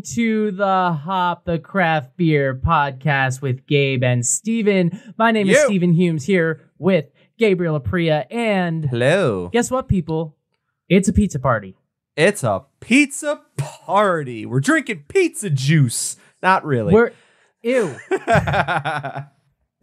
into the Hop the Craft Beer podcast with Gabe and Steven. My name is Stephen Humes here with Gabriel Apria, and hello. Guess what, people? It's a pizza party. It's a pizza party. We're drinking pizza juice. Not really. Ew.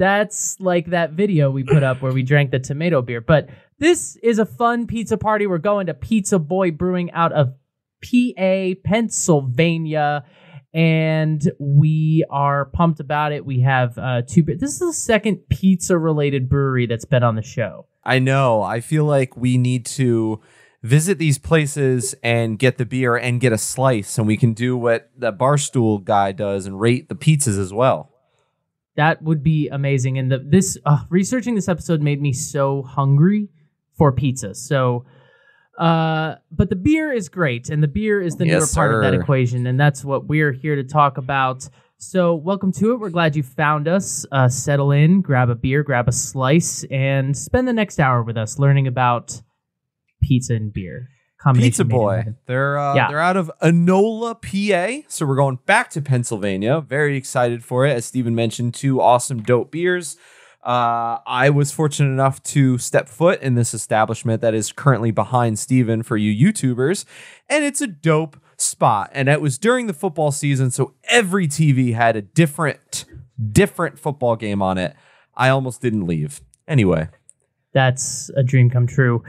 That's like that video we put up where we drank the tomato beer. But this is a fun pizza party. We're going to Pizza Boy Brewing out of PA, Pennsylvania, and we are pumped about it. We have two beers. This is the second pizza-related brewery that's been on the show. I know. I feel like we need to visit these places and get the beer and get a slice, and we can do what the Barstool guy does and rate the pizzas as well. That would be amazing. And researching this episode made me so hungry for pizza. So, but the beer is great, and the beer is the newer part of that equation, and that's what we're here to talk about. So, welcome to it. We're glad you found us. Settle in, grab a beer, grab a slice, and spend the next hour with us learning about pizza and beer. Pizza Boy. They're out of Enola, PA. So we're going back to Pennsylvania. Very excited for it. As Stephen mentioned, two awesome dope beers. I was fortunate enough to step foot in this establishment that is currently behind Stephen for you YouTubers. And it's a dope spot. And it was during the football season, so every TV had a different football game on it. I almost didn't leave. Anyway. That's a dream come true.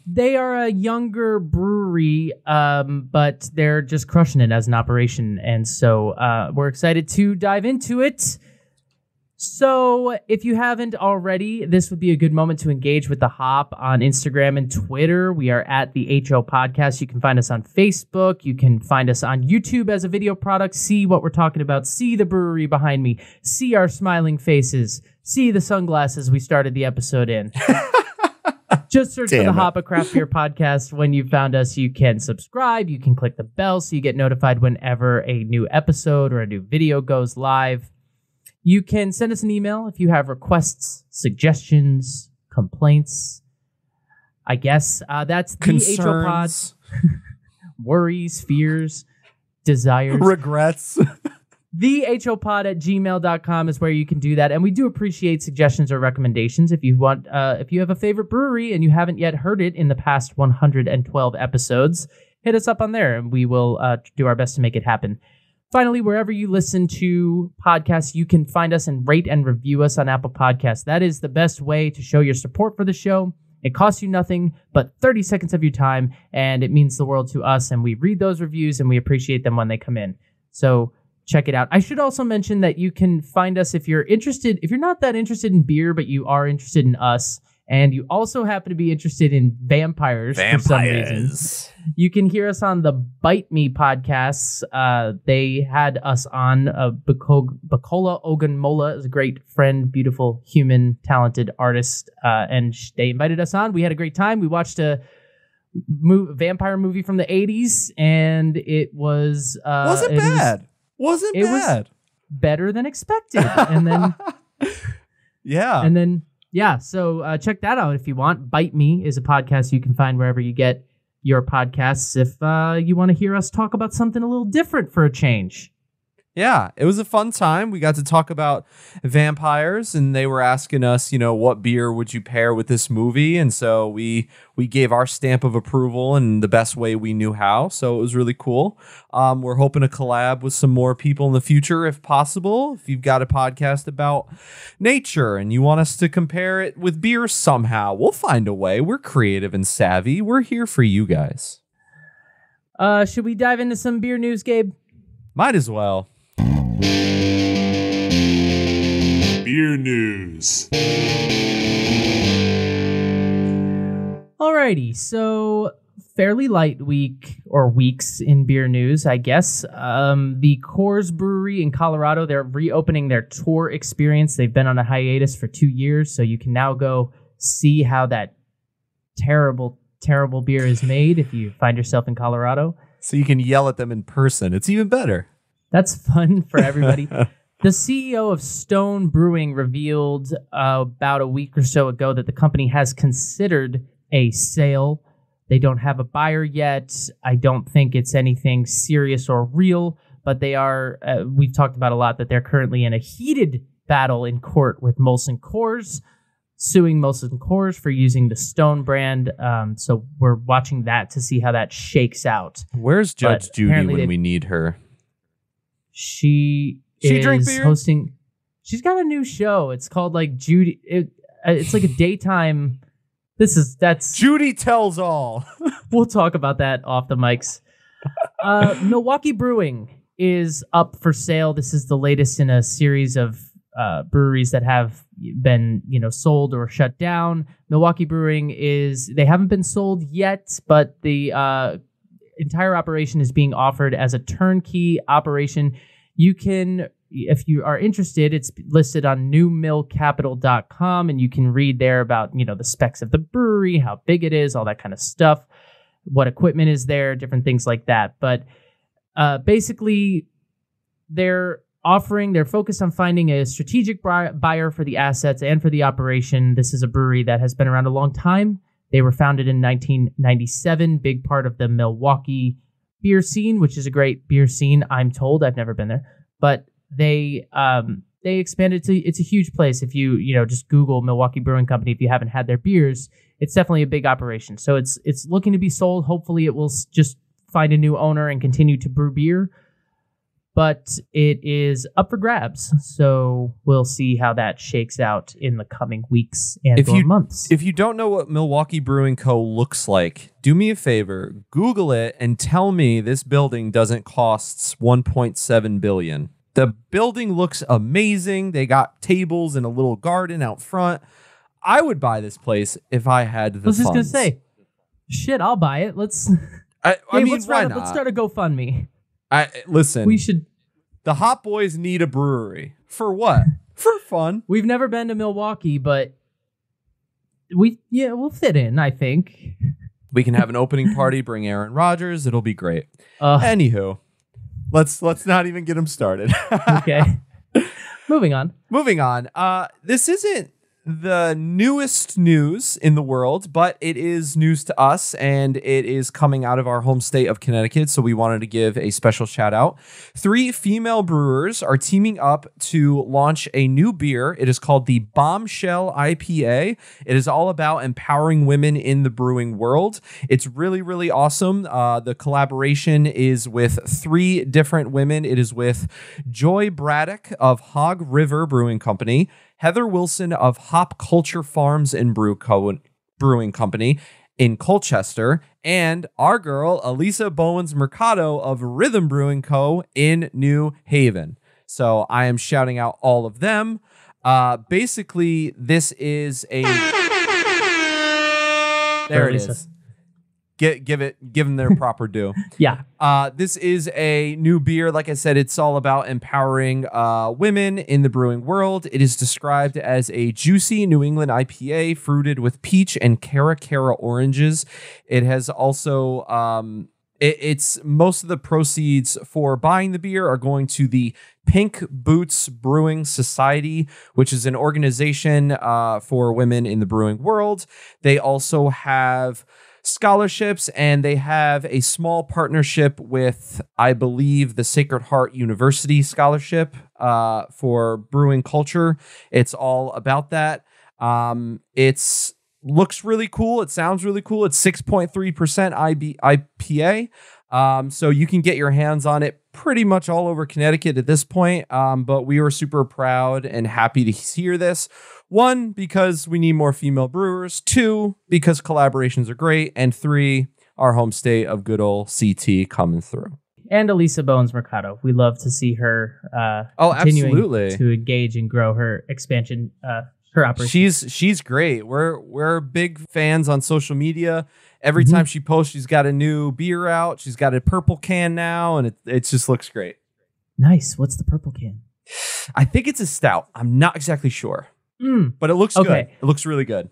They are a younger brewery, but they're just crushing it as an operation. And so we're excited to dive into it. So if you haven't already, this would be a good moment to engage with the Hop on Instagram and Twitter. We are at the HO Podcast. You can find us on Facebook. You can find us on YouTube as a video product. See what we're talking about. See the brewery behind me. See our smiling faces. See the sunglasses we started the episode in. Just search for the Hop a Craft Beer Podcast. When you've found us, you can subscribe. You can click the bell so you get notified whenever a new episode or a new video goes live. You can send us an email if you have requests, suggestions, complaints. I guess that's concerns, the HO Pod. Worries, fears, desires, regrets. thehopod@gmail.com is where you can do that, and we do appreciate suggestions or recommendations. If you want, if you have a favorite brewery and you haven't yet heard it in the past 112 episodes, hit us up on there, and we will do our best to make it happen. Finally, wherever you listen to podcasts, you can find us and rate and review us on Apple Podcasts. That is the best way to show your support for the show. It costs you nothing but 30 seconds of your time, and it means the world to us, and we read those reviews, and we appreciate them when they come in. So check it out. I should also mention that you can find us if you're interested, if you're not that interested in beer, but you are interested in us, and you also happen to be interested in vampires for some reason. You can hear us on the Bite Me podcasts. They had us on. Bacola Ogunmola is a great friend, beautiful, human, talented artist, and they invited us on. We had a great time. We watched a vampire movie from the 80s, and it was... Wasn't bad. It was better than expected. And then... yeah. And then... Yeah, so check that out if you want. Bite Me is a podcast you can find wherever you get your podcasts if you want to hear us talk about something a little different for a change. Yeah, it was a fun time. We got to talk about vampires, and they were asking us, what beer would you pair with this movie? And so we gave our stamp of approval in the best way we knew how. So it was really cool. We're hoping to collab with some more people in the future if possible. If you've got a podcast about nature and you want us to compare it with beer somehow, we'll find a way. We're creative and savvy. We're here for you guys. Should we dive into some beer news, Gabe? Might as well. Beer news. Alrighty, so fairly light week or weeks in beer news, I guess. The Coors Brewery in Colorado, they're reopening their tour experience. They've been on a hiatus for 2 years, so you can now go see how that terrible, terrible beer is made if you find yourself in Colorado. So you can yell at them in person. It's even better. That's fun for everybody. The CEO of Stone Brewing revealed about a week or so ago that the company has considered a sale. They don't have a buyer yet. I don't think it's anything serious or real, but they are, we've talked about a lot that they're currently in a heated battle in court with Molson Coors, suing Molson Coors for using the Stone brand. So we're watching that to see how that shakes out. Where's Judge Judy when we need her? She drink beer? hosting. She's got a new show. It's called like Judy. It's like a daytime. That's Judy Tells All. We'll talk about that off the mics. Milwaukee Brewing is up for sale. This is the latest in a series of breweries that have been, sold or shut down. Milwaukee Brewing they haven't been sold yet, but the entire operation is being offered as a turnkey operation. You can, if you are interested, it's listed on newmillcapital.com, and you can read there about, the specs of the brewery, how big it is, all that kind of stuff, what equipment is there, different things like that. But basically, they're focused on finding a strategic buyer for the assets and for the operation. This is a brewery that has been around a long time. They were founded in 1997, big part of the Milwaukee beer scene, which is a great beer scene, I'm told. I've never been there. But they expanded to, it's a huge place. If you, just Google Milwaukee Brewing Company, if you haven't had their beers, it's definitely a big operation. So it's looking to be sold. Hopefully it will just find a new owner and continue to brew beer. But it is up for grabs. So we'll see how that shakes out in the coming weeks and months. If you don't know what Milwaukee Brewing Co. looks like, do me a favor, Google it and tell me this building doesn't cost $1.7 billion. The building looks amazing. They got tables and a little garden out front. I would buy this place if I had the funds. I was just going to say, shit, I'll buy it. Why not? Let's start a GoFundMe. Listen, we should. The Hot Boys need a brewery. For what? For fun. We've never been to Milwaukee, but we'll fit in, I think. We can have an opening party, bring Aaron Rodgers. It'll be great. Anywho, let's not even get him started. Okay. Moving on. This isn't the newest news in the world, but it is news to us, and it is coming out of our home state of Connecticut, so we wanted to give a special shout out. 3 female brewers are teaming up to launch a new beer. It is called the Bombshell IPA. It is all about empowering women in the brewing world. It's really, really awesome. The collaboration is with 3 different women. It is with Joy Braddock of Hog River Brewing Company, Heather Wilson of Hop Culture Farms and Brewing Company in Colchester, and our girl, Elisa Bowens Mercado of Rhythm Brewing Co. in New Haven. So I am shouting out all of them. Basically, this is a... There it is. Give them their proper due. Yeah. This is a new beer. Like I said, it's all about empowering women in the brewing world. It is described as a juicy New England IPA fruited with peach and Cara oranges. It has also it's most of the proceeds for buying the beer are going to the Pink Boots Brewing Society, which is an organization for women in the brewing world. They also have scholarships, and they have a small partnership with, I believe, the Sacred Heart University Scholarship for brewing culture. It's all about that. It's looks really cool. It sounds really cool. It's 6.3% IPA. So you can get your hands on it pretty much all over Connecticut at this point. But we were super proud and happy to hear this. 1, because we need more female brewers. 2, because collaborations are great. And 3, our home state of good old CT coming through. And Elisa Bowens Mercado. We love to see her continuing absolutely to engage and grow her expansion, her operation. She's great. We're big fans on social media. Every time she posts, she's got a new beer out. She's got a purple can now, and it just looks great. Nice. What's the purple can? I think it's a stout. I'm not exactly sure. But it looks good. It looks really good.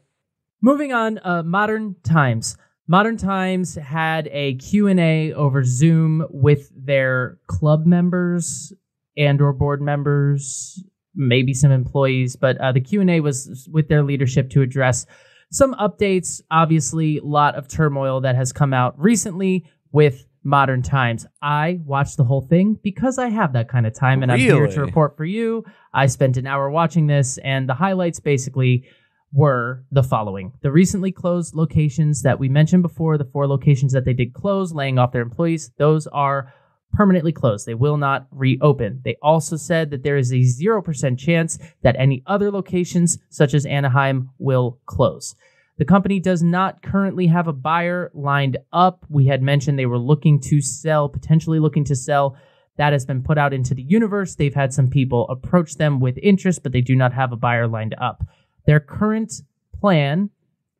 Moving on, Modern Times. Modern Times had a Q&A over Zoom with their club members and or board members, maybe some employees, but the Q&A was with their leadership to address some updates. Obviously, a lot of turmoil that has come out recently with modern times. I watched the whole thing because I have that kind of time, and I'm here to report for you. I spent an hour watching this, and the highlights basically were the following. The recently closed locations that we mentioned before, the 4 locations that they did close, laying off their employees, those are permanently closed. They will not reopen. They also said that there is a 0% chance that any other locations, such as Anaheim, will close. The company does not currently have a buyer lined up. We had mentioned they were potentially looking to sell. That has been put out into the universe. They've had some people approach them with interest, but they do not have a buyer lined up. Their current plan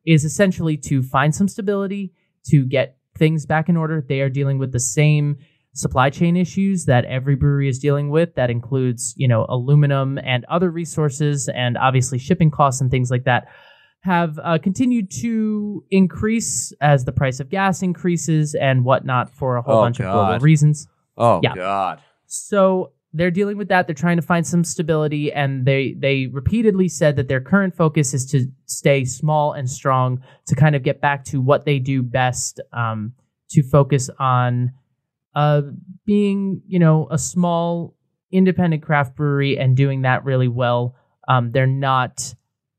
is essentially to find some stability, to get things back in order. They are dealing with the same supply chain issues that every brewery is dealing with. That includes, aluminum and other resources, and obviously shipping costs and things like that have continued to increase as the price of gas increases and whatnot for a whole bunch of global reasons. God. So they're dealing with that. They're trying to find some stability, and they repeatedly said that their current focus is to stay small and strong, to kind of get back to what they do best, to focus on being, a small independent craft brewery and doing that really well. They're not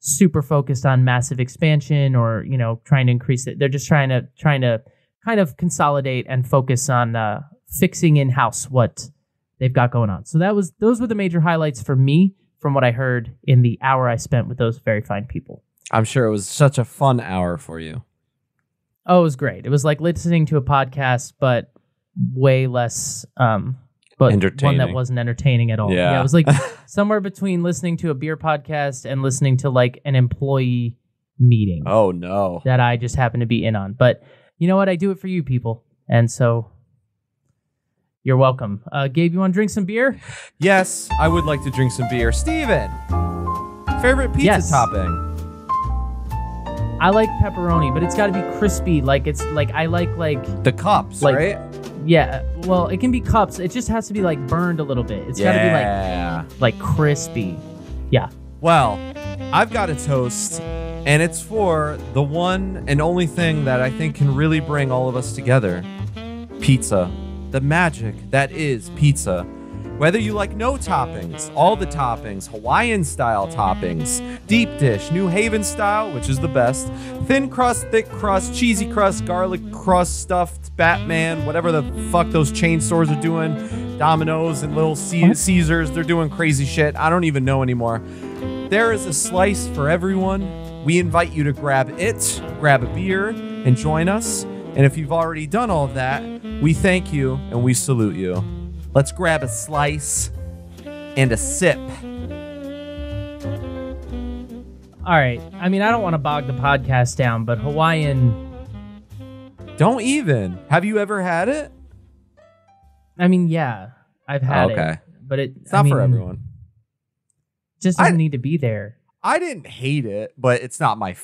super focused on massive expansion or, trying to increase it. They're just trying to kind of consolidate and focus on fixing in-house what they've got going on. So those were the major highlights for me from what I heard in the hour I spent with those very fine people. I'm sure it was such a fun hour for you. Oh, it was great. It was like listening to a podcast, but way less, but one that wasn't entertaining at all. Yeah, it was like somewhere between listening to a beer podcast and listening to like an employee meeting. Oh, no. That I just happened to be in on. But you know what? I do it for you people. And so you're welcome. Gabe, you want to drink some beer? Yes, I would like to drink some beer. Steven, favorite pizza topping? I like pepperoni, but it's got to be crispy. Like I like the cups, right? Yeah. Well, it can be cups. It just has to be like burned a little bit. It's got to be like crispy. Yeah. Well, I've got a toast, and it's for the one and only thing that I think can really bring all of us together: pizza. The magic that is pizza. Whether you like no toppings, all the toppings, Hawaiian style toppings, deep dish, New Haven style, which is the best, thin crust, thick crust, cheesy crust, garlic crust, stuffed, Batman, whatever the fuck those chain stores are doing, Domino's and Little Caesars, they're doing crazy shit. I don't even know anymore. There is a slice for everyone. We invite you to grab a beer, and join us. And if you've already done all of that, we thank you and we salute you. Let's grab a slice and a sip. All right. I mean, I don't want to bog the podcast down, but Hawaiian... Don't even. Have you ever had it? I mean, yeah. I've had it. But it's not for everyone. Just doesn't need to be there. I didn't hate it, but it's not my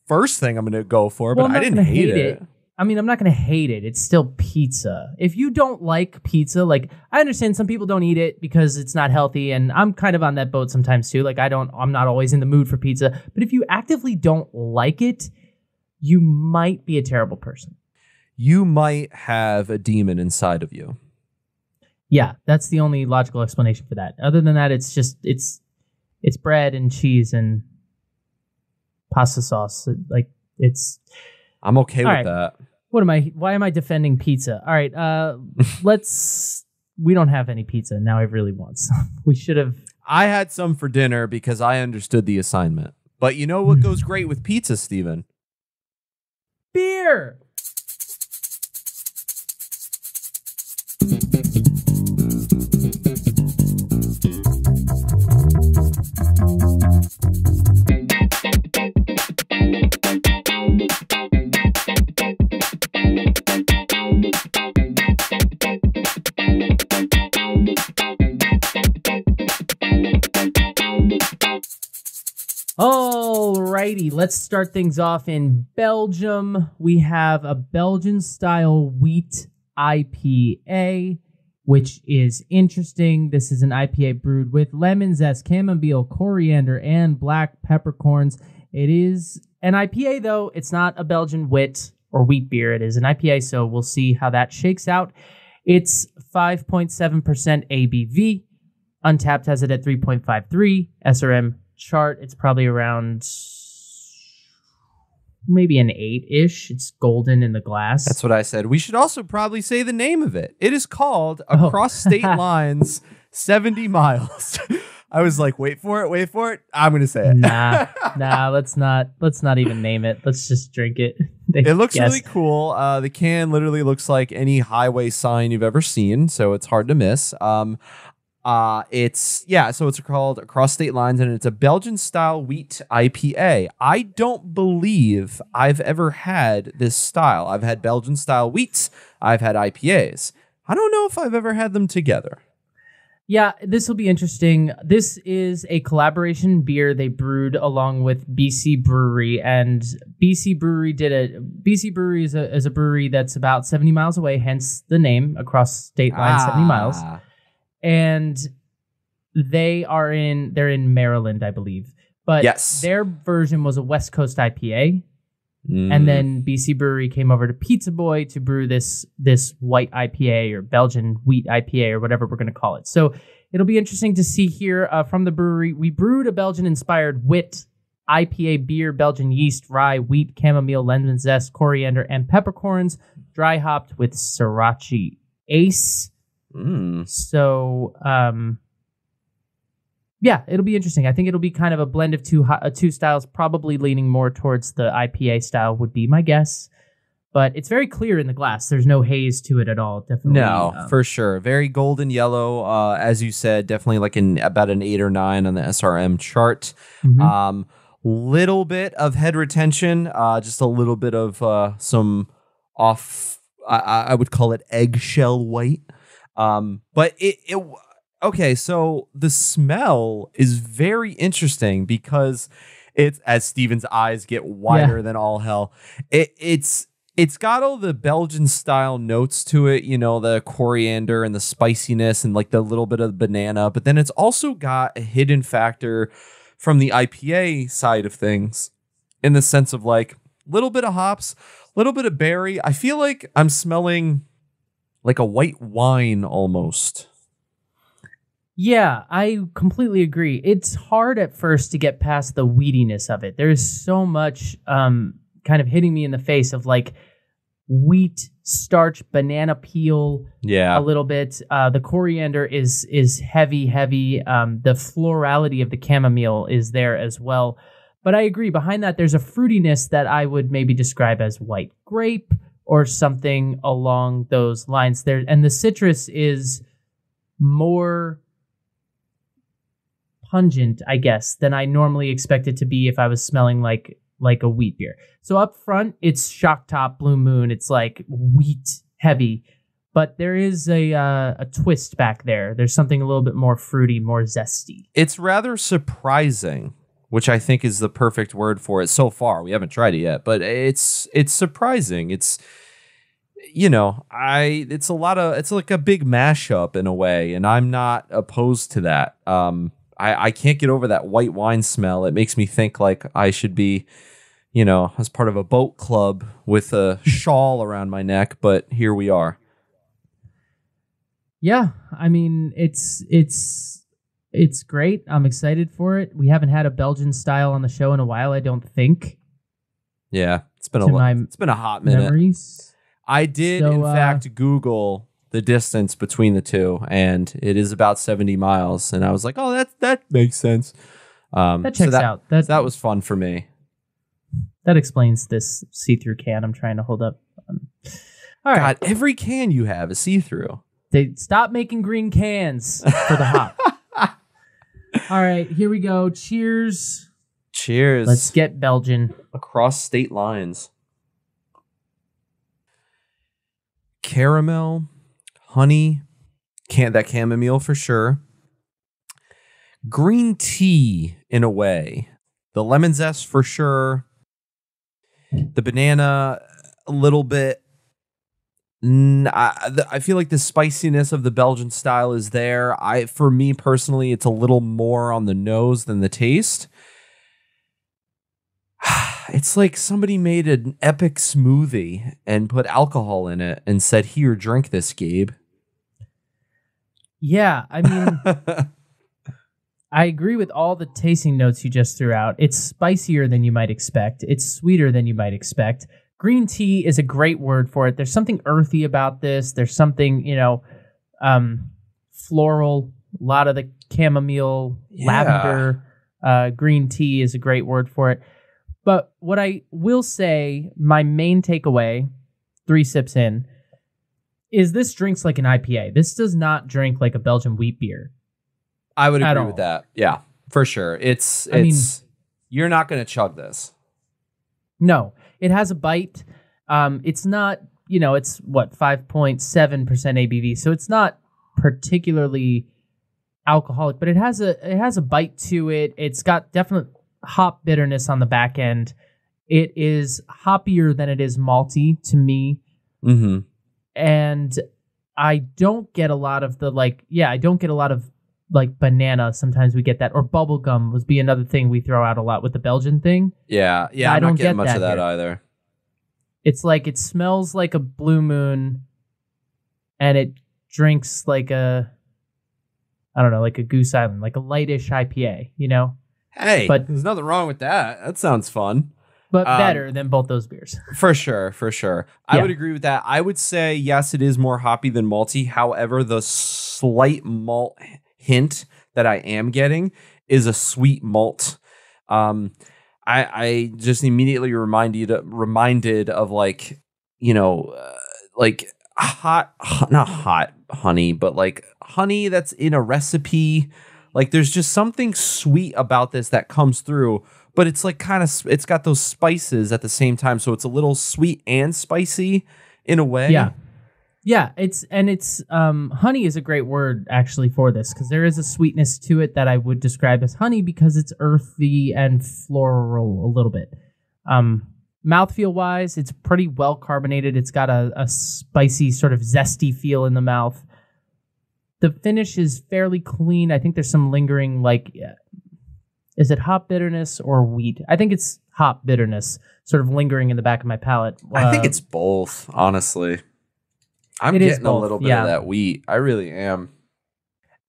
first thing I'm going to go for, but I didn't hate it. I mean, I'm not going to hate it. It's still pizza. If you don't like pizza, like, I understand some people don't eat it because it's not healthy, and I'm kind of on that boat sometimes too. Like, I'm not always in the mood for pizza. But if you actively don't like it, you might be a terrible person. You might have a demon inside of you. Yeah, that's the only logical explanation for that. Other than that, it's just, it's bread and cheese and pasta sauce. Like, it's... I'm okay with that. Why am I defending pizza? All right, we don't have any pizza. Now I really want some. We should have. I had some for dinner because I understood the assignment. But you know what goes great with pizza, Steven? Beer! Alrighty, let's start things off in Belgium. We have a Belgian-style wheat IPA, which is interesting. This is an IPA brewed with lemon zest, chamomile, coriander, and black peppercorns. It is an IPA, though. It's not a Belgian wit. or wheat beer. It is an IPA, so we'll see how that shakes out. It's 5.7% ABV. Untapped has it at 3.53. SRM chart, it's probably around maybe an 8-ish. It's golden in the glass. That's what I said. We should also probably say the name of it. It is called Across State Lines 70 Miles. I was like, wait for it. I'm going to say it. Nah, let's not even name it. Let's just drink it. It looks really cool. The can literally looks like any highway sign you've ever seen, so it's hard to miss. So it's called Across State Lines, and it's a Belgian style wheat IPA. I don't believe I've ever had this style. I've had Belgian style wheats. I've had IPAs. I don't know if I've ever had them together. Yeah, this will be interesting. This is a collaboration beer they brewed along with BC Brewery, and BC Brewery is a brewery that's about 70 miles away, hence the name Across State Line 70 miles. And they're in Maryland, I believe. But yes, their version was a West Coast IPA. And then BC Brewery came over to Pizza Boy to brew this white IPA or Belgian wheat IPA or whatever we're going to call it. So it'll be interesting to see here from the brewery. We brewed a Belgian-inspired wit IPA beer, Belgian yeast, rye, wheat, chamomile, lemon zest, coriander, and peppercorns, dry hopped with Sriracha Ace. So, yeah, it'll be interesting. I think it'll be kind of a blend of two styles, probably leaning more towards the IPA style would be my guess. But it's very clear in the glass. There's no haze to it at all. Definitely. No, for sure. Very golden yellow. As you said, definitely like about an 8 or 9 on the SRM chart. Little bit of head retention, just a little bit of some off, I would call it eggshell white. But okay, so the smell is very interesting because it's, as Steven's eyes get wider than all hell, it's got all the Belgian style notes to it, you know, the coriander and the spiciness and like the little bit of banana, but then it's also got a hidden factor from the IPA side of things in the sense of like a little bit of hops, a little bit of berry. I feel like I'm smelling like a white wine almost. Yeah, I completely agree. It's hard at first to get past the weediness of it. There's so much kind of hitting me in the face of like wheat, starch, banana peel, a little bit. The coriander is heavy. The florality of the chamomile is there as well. But I agree, behind that, there's a fruitiness that I would maybe describe as white grape or something along those lines there. And the citrus is more pungent, I guess, than I normally expect it to be if I was smelling like a wheat beer. So up front, it's Shock Top Blue Moon. It's like wheat heavy, but there is a twist back there. There's something a little bit more fruity, more zesty. It's rather surprising, which I think is the perfect word for it so far. We haven't tried it yet, but it's surprising. It's, you know, it's like a big mashup in a way, and I'm not opposed to that. I can't get over that white wine smell. It makes me think like I should be, you know, as part of a boat club with a shawl around my neck, but here we are. Yeah, I mean, it's great. I'm excited for it. We haven't had a Belgian style on the show in a while, I don't think. Yeah, it's been a hot minute. Memories. I did, in fact, Google the distance between the two, and it is about 70 miles. And I was like, oh, that makes sense. That checks out. That was fun for me. That explains this see-through can I'm trying to hold up. All right. God, every can you have is see-through. They stop making green cans for the hop. All right, here we go. Cheers. Cheers. Let's get Belgian. Across state lines. Caramel, honey, that chamomile for sure. Green tea in a way. The lemon zest for sure. The banana a little bit. I feel like the spiciness of the Belgian style is there. For me personally, it's a little more on the nose than the taste. It's like somebody made an epic smoothie and put alcohol in it and said, "Here, drink this, Gabe." Yeah, I mean, I agree with all the tasting notes you just threw out. It's spicier than you might expect. It's sweeter than you might expect. Green tea is a great word for it. There's something earthy about this. There's something, floral. A lot of the chamomile, lavender, green tea is a great word for it. But what I will say, my main takeaway, 3 sips in, is this drinks like an IPA. This does not drink like a Belgian wheat beer. I would agree with that. Yeah, for sure. I mean, you're not going to chug this. No, it has a bite. It's not, it's 5.7% ABV. So it's not particularly alcoholic, but it has a bite to it. It's got definite hop bitterness on the back end. It is hoppier than it is malty to me. Mm-hmm. And I don't get a lot of banana. Sometimes we get that, or bubble gum would be another thing we throw out a lot with the Belgian thing. Yeah. I'm not getting much of that either. It's like it smells like a Blue Moon, and it drinks like a Goose Island, like a lightish IPA, Hey, but there's nothing wrong with that. That sounds fun. But better than both those beers. For sure. I would agree with that. I would say, yes, it is more hoppy than malty. However, the slight malt hint that I am getting is a sweet malt. I just immediately reminded of like not hot honey, but like honey that's in a recipe. Like there's just something sweet about this that comes through, but it's like it's got those spices at the same time. So it's a little sweet and spicy in a way. Yeah. Yeah. It's honey is a great word actually for this, because there is a sweetness to it that I would describe as honey because it's earthy and floral a little bit. Mouthfeel wise, it's pretty well carbonated. It's got a spicy sort of zesty feel in the mouth. The finish is fairly clean. I think there's some lingering, is it hop bitterness or wheat? I think it's hop bitterness sort of lingering in the back of my palate. I think it's both, honestly. I'm getting a little bit of that wheat. I really am.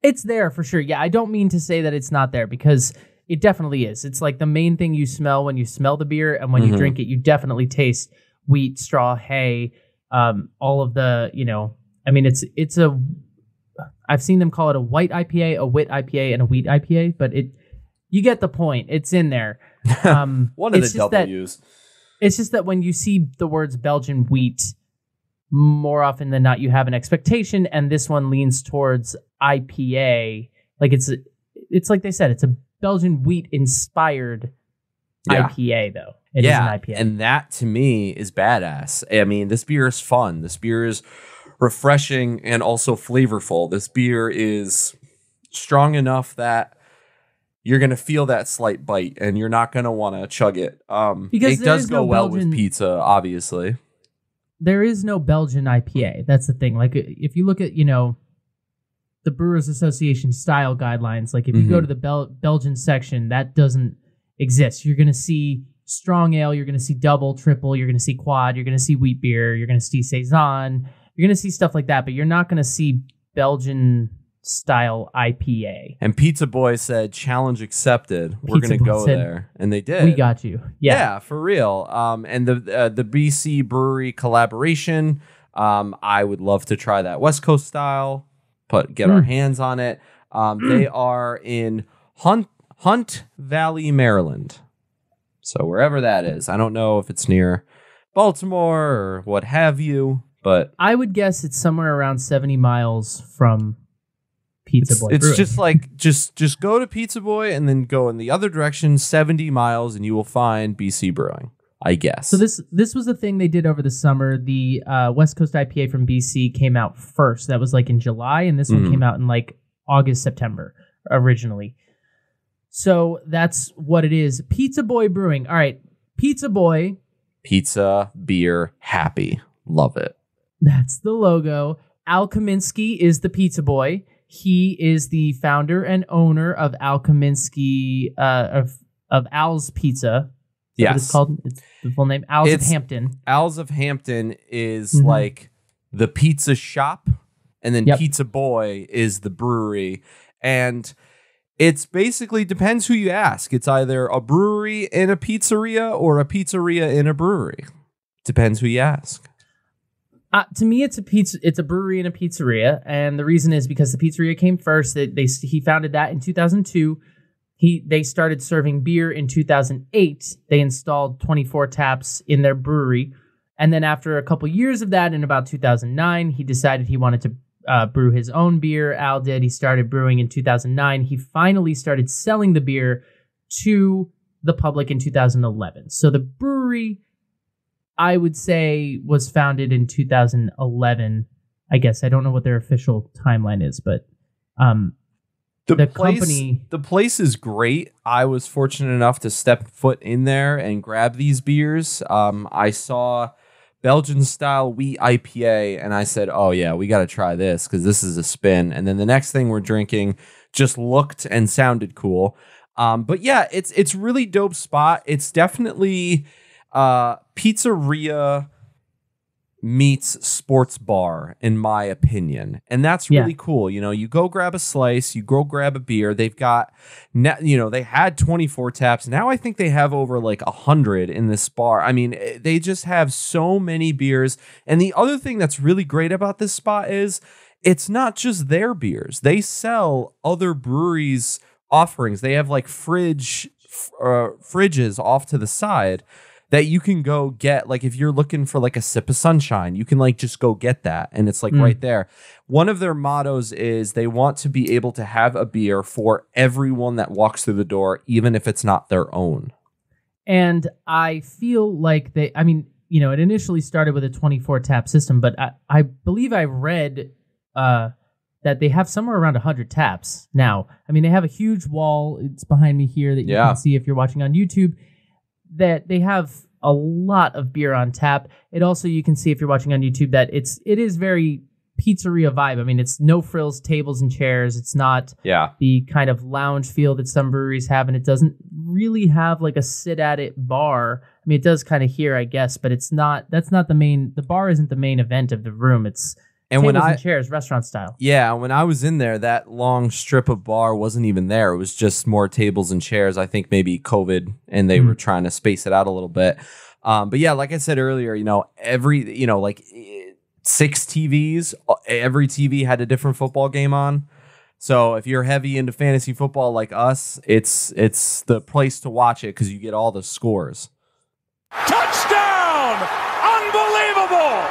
It's there for sure. Yeah, I don't mean to say that it's not there, because it definitely is. It's like the main thing you smell when you smell the beer, and when you drink it, you definitely taste wheat, straw, hay, all of the, it's a... I've seen them call it a white IPA, a wit IPA, and a wheat IPA, but you get the point. It's in there. One of the W's. It's just that when you see the words Belgian wheat, more often than not, you have an expectation, and this one leans towards IPA. Like it's like they said, it's a Belgian wheat inspired IPA, though. It is an IPA. And that to me is badass. I mean, this beer is fun. This beer is refreshing and also flavorful. This beer is strong enough that you're going to feel that slight bite and you're not going to want to chug it. Because it does go well with pizza, obviously. There is no Belgian IPA. That's the thing. Like if you look at, the Brewers Association style guidelines, like if you go to the Belgian section, that doesn't exist. You're going to see strong ale, you're going to see double, triple, you're going to see quad, you're going to see wheat beer, you're going to see saison. You're going to see stuff like that, but you're not going to see Belgian-style IPA. And Pizza Boy said, challenge accepted. We're going to go there. And they did. We got you. Yeah, for real. And the BC Brewery collaboration, I would love to try that West Coast style, get our hands on it. They are in Hunt Valley, Maryland. So wherever that is. I don't know if it's near Baltimore or what have you. But I would guess it's somewhere around 70 miles from Pizza Boy Brewing. It's just like, just go to Pizza Boy and then go in the other direction 70 miles and you will find BC Brewing, I guess. So this was the thing they did over the summer. The West Coast IPA from BC came out first. That was like in July, and this one came out in like August, September originally. So that's what it is. Pizza Boy Brewing. All right, Pizza Boy. Pizza, beer, happy. Love it. That's the logo. Al Kominski is the Pizza Boy. He is the founder and owner of Al Kominski, of Al's Pizza. What it's called? It's the full name. Owls of Hampton. Owls of Hampton is like the pizza shop, and then Pizza Boy is the brewery. And it's basically depends who you ask. It's either a brewery in a pizzeria or a pizzeria in a brewery. Depends who you ask. To me, it's a brewery and a pizzeria, and the reason is because the pizzeria came first. He founded that in 2002. They started serving beer in 2008. They installed 24 taps in their brewery, and then after a couple years of that, in about 2009, he decided he wanted to brew his own beer. Al did. He started brewing in 2009. He finally started selling the beer to the public in 2011. So the brewery, I would say, was founded in 2011. I guess I don't know what their official timeline is, but the place is great. I was fortunate enough to step foot in there and grab these beers. I saw Belgian style wheat IPA, and I said, oh yeah, we got to try this because this is a spin. And then the next thing we're drinking just looked and sounded cool. But yeah, it's really dope spot. It's definitely pizzeria meets sports bar, in my opinion. And that's really cool. You know, you go grab a slice, you go grab a beer. They've got, they had 24 taps. Now I think they have over like 100 in this bar. I mean, they just have so many beers. And the other thing that's really great about this spot is it's not just their beers. They sell other breweries' offerings. They have like fridges off to the side that you can go get. Like if you're looking for like a sip of sunshine, you can like just go get that. And it's like right there. One of their mottos is they want to be able to have a beer for everyone that walks through the door, even if it's not their own. And I feel like it initially started with a 24 tap system, but I believe I read that they have somewhere around 100 taps now. I mean, they have a huge wall. It's behind me here that you can see if you're watching on YouTube, that they have a lot of beer on tap. It also, you can see if you're watching on YouTube, that it is very pizzeria vibe. I mean, it's no frills, tables and chairs. It's not the kind of lounge feel that some breweries have, and it doesn't really have like a sit at it bar. I mean, it does kind of here, I guess, but that's not the bar isn't the main event of the room. It's tables and chairs, restaurant style. Yeah, when I was in there, that long strip of bar wasn't even there. It was just more tables and chairs. I think maybe COVID, and they were trying to space it out a little bit. But yeah, like I said earlier, like 6 TVs, every TV had a different football game on. So if you're heavy into fantasy football like us, it's the place to watch it because you get all the scores. Touchdown! Unbelievable!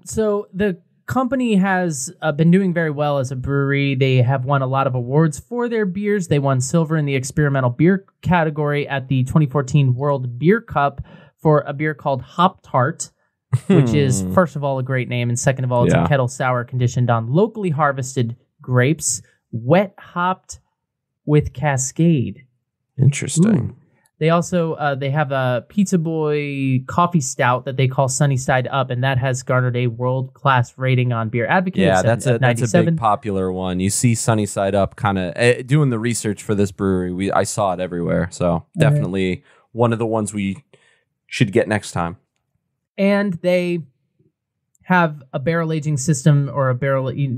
So the company has been doing very well as a brewery. They have won a lot of awards for their beers. They won silver in the experimental beer category at the 2014 World Beer Cup for a beer called Hop Tart, which is, first of all, a great name, and second of all, it's a kettle sour conditioned on locally harvested grapes, wet hopped with Cascade. Interesting. Ooh. They also they have a Pizza Boy coffee stout that they call Sunny Side Up, and that has garnered a world-class rating on Beer Advocate. Yeah, that's a big popular one. You see Sunny Side Up kind of doing the research for this brewery. I saw it everywhere, so definitely one of the ones we should get next time. And they have a barrel aging system,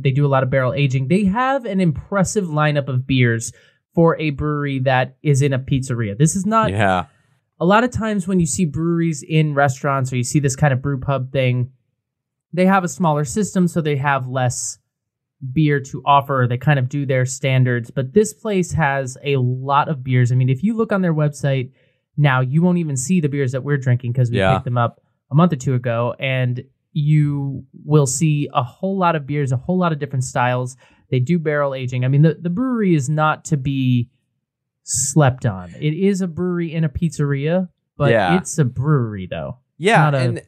they do a lot of barrel aging. They have an impressive lineup of beers for a brewery that is in a pizzeria. This is not... Yeah. A lot of times when you see breweries in restaurants or you see this kind of brew pub thing, they have a smaller system, so they have less beer to offer. They kind of do their standards. But this place has a lot of beers. I mean, if you look on their website now, you won't even see the beers that we're drinking because we picked them up a month or two ago. And you will see a whole lot of beers, a whole lot of different styles. They do barrel aging. I mean, the brewery is not to be slept on. It is a brewery in a pizzeria, but it's a brewery, though. Yeah, and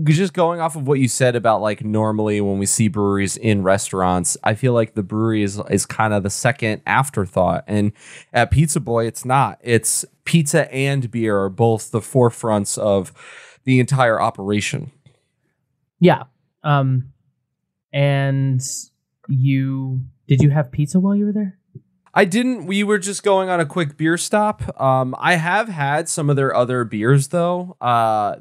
just going off of what you said about, like, normally when we see breweries in restaurants, I feel like the brewery is kind of the second afterthought. And at Pizza Boy, it's not. It's pizza and beer are both the forefronts of the entire operation. Yeah. And did you have pizza while you were there? I didn't. We were just going on a quick beer stop. I have had some of their other beers though.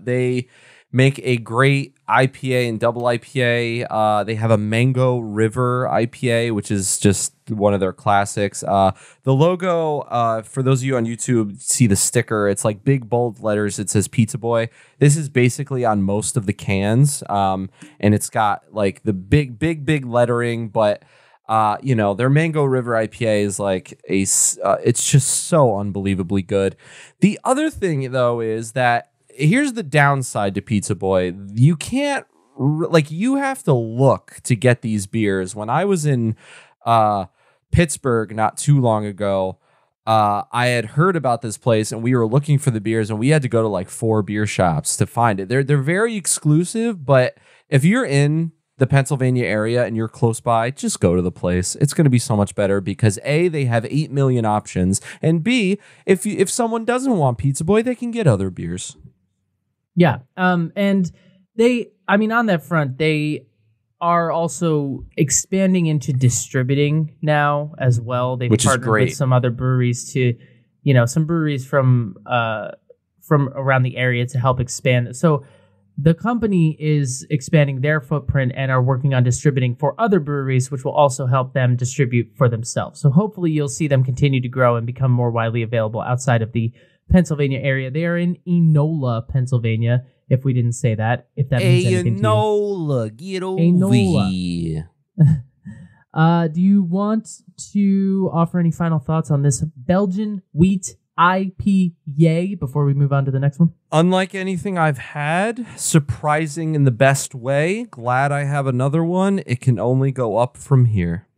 They make a great IPA and double IPA. They have a Mango River IPA, which is just one of their classics. The logo, for those of you on YouTube, see the sticker. It's like big bold letters. It says Pizza Boy. This is basically on most of the cans, and it's got like the big lettering, but their Mango River IPA is like it's just so unbelievably good. The other thing though is that here's the downside to Pizza Boy. You can't you have to look to get these beers. When I was in Pittsburgh not too long ago, I had heard about this place and we were looking for the beers and we had to go to like 4 beer shops to find it. They're very exclusive, but if you're in the Pennsylvania area and you're close by, just go to the place. It's going to be so much better because A, they have 8 million options, and B, if someone doesn't want Pizza Boy, they can get other beers. Yeah. And on that front, they are also expanding into distributing now as well. They've partnered with some other breweries some breweries from around the area to help expand. So the company is expanding their footprint and are working on distributing for other breweries, which will also help them distribute for themselves. So hopefully you'll see them continue to grow and become more widely available outside of the Pennsylvania area. They are in Enola, Pennsylvania, if we didn't say that, if that means anything Enola, get over here. Do you want to offer any final thoughts on this Belgian wheat IPA before we move on to the next one? Unlike anything I've had, surprising in the best way. Glad I have another one. It can only go up from here.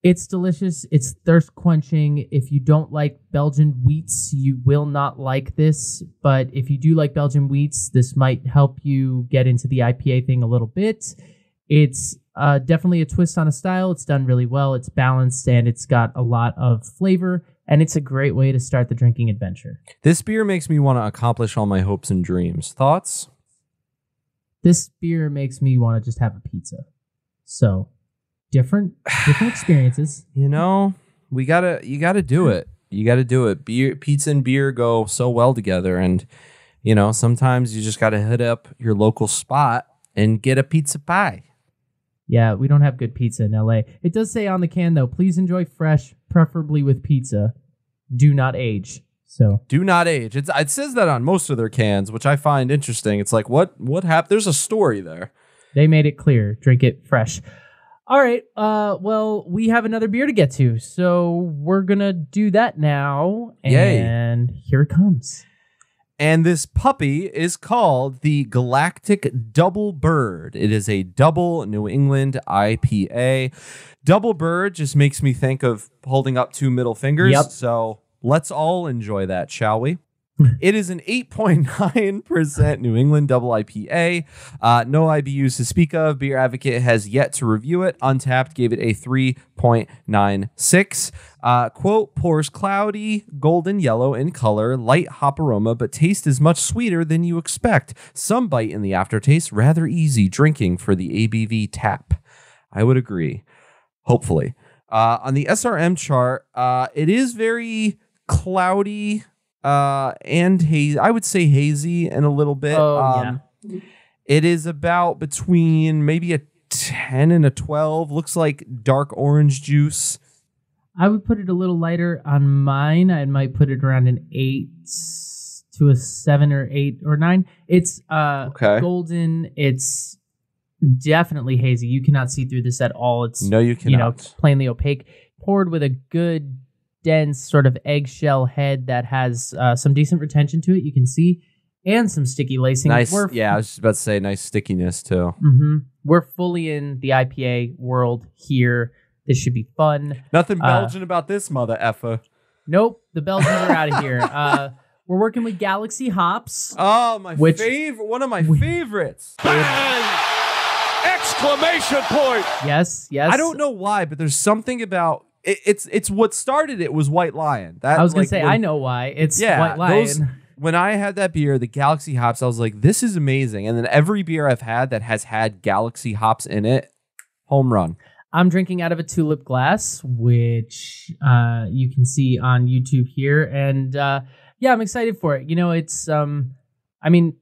It's delicious. It's thirst quenching. If you don't like Belgian wheats, you will not like this. But if you do like Belgian wheats, this might help you get into the IPA thing a little bit. It's definitely a twist on a style. It's done really well. It's balanced and it's got a lot of flavor. And it's a great way to start the drinking adventure. This beer makes me want to accomplish all my hopes and dreams. Thoughts? This beer makes me want to just have a pizza. So different experiences. You gotta do it. You gotta do it. Beer, pizza and beer go so well together. And, sometimes you just gotta hit up your local spot and get a pizza pie. Yeah, we don't have good pizza in LA. It does say on the can, though, please enjoy fresh, preferably with pizza. Do not age. So do not age. It says that on most of their cans, which I find interesting. It's like, what happened? There's a story there. They made it clear. Drink it fresh. All right. Well, we have another beer to get to, so we're going to do that now. And Yay. Here it comes. And this puppy is called the Galactic Double Bird. It is a double New England IPA. Double Bird just makes me think of holding up 2 middle fingers. Yep. So let's all enjoy that, shall we? It is an 8.9% New England double IPA. No IBUs to speak of. Beer Advocate has yet to review it. Untapped gave it a 3.96. Quote, pours cloudy, golden yellow in color, light hop aroma, but taste is much sweeter than you expect. Some bite in the aftertaste, rather easy drinking for the ABV tap. I would agree. Hopefully. On the SRM chart, it is very cloudy, and hazy. I would say hazy in a little bit. Yeah. It is about between maybe a 10 and a 12. Looks like dark orange juice. I would put it a little lighter on mine. I might put it around an 8 to a 7 or 8 or 9. It's golden. It's definitely hazy. You cannot see through this at all. It's no, you cannot. Plainly opaque. Poured with a good dense sort of eggshell head that has some decent retention to it, you can see, and some sticky lacing. Nice. I was just about to say nice stickiness too. Mm-hmm. We're fully in the IPA world here. This should be fun. Nothing Belgian about this mother effer. Nope, the Belgians are out of here. We're working with Galaxy hops. Oh, favorite, one of my favorites. Exclamation point! Yes. I don't know why, but there's something about it's what started it was White Lion. I was gonna say I know why. It's White Lion. When I had that beer, the Galaxy hops, I was like, this is amazing. And then every beer I've had that has had Galaxy hops in it, home run. I'm drinking out of a tulip glass, which you can see on YouTube here. And yeah, I'm excited for it. You know, it's, I mean,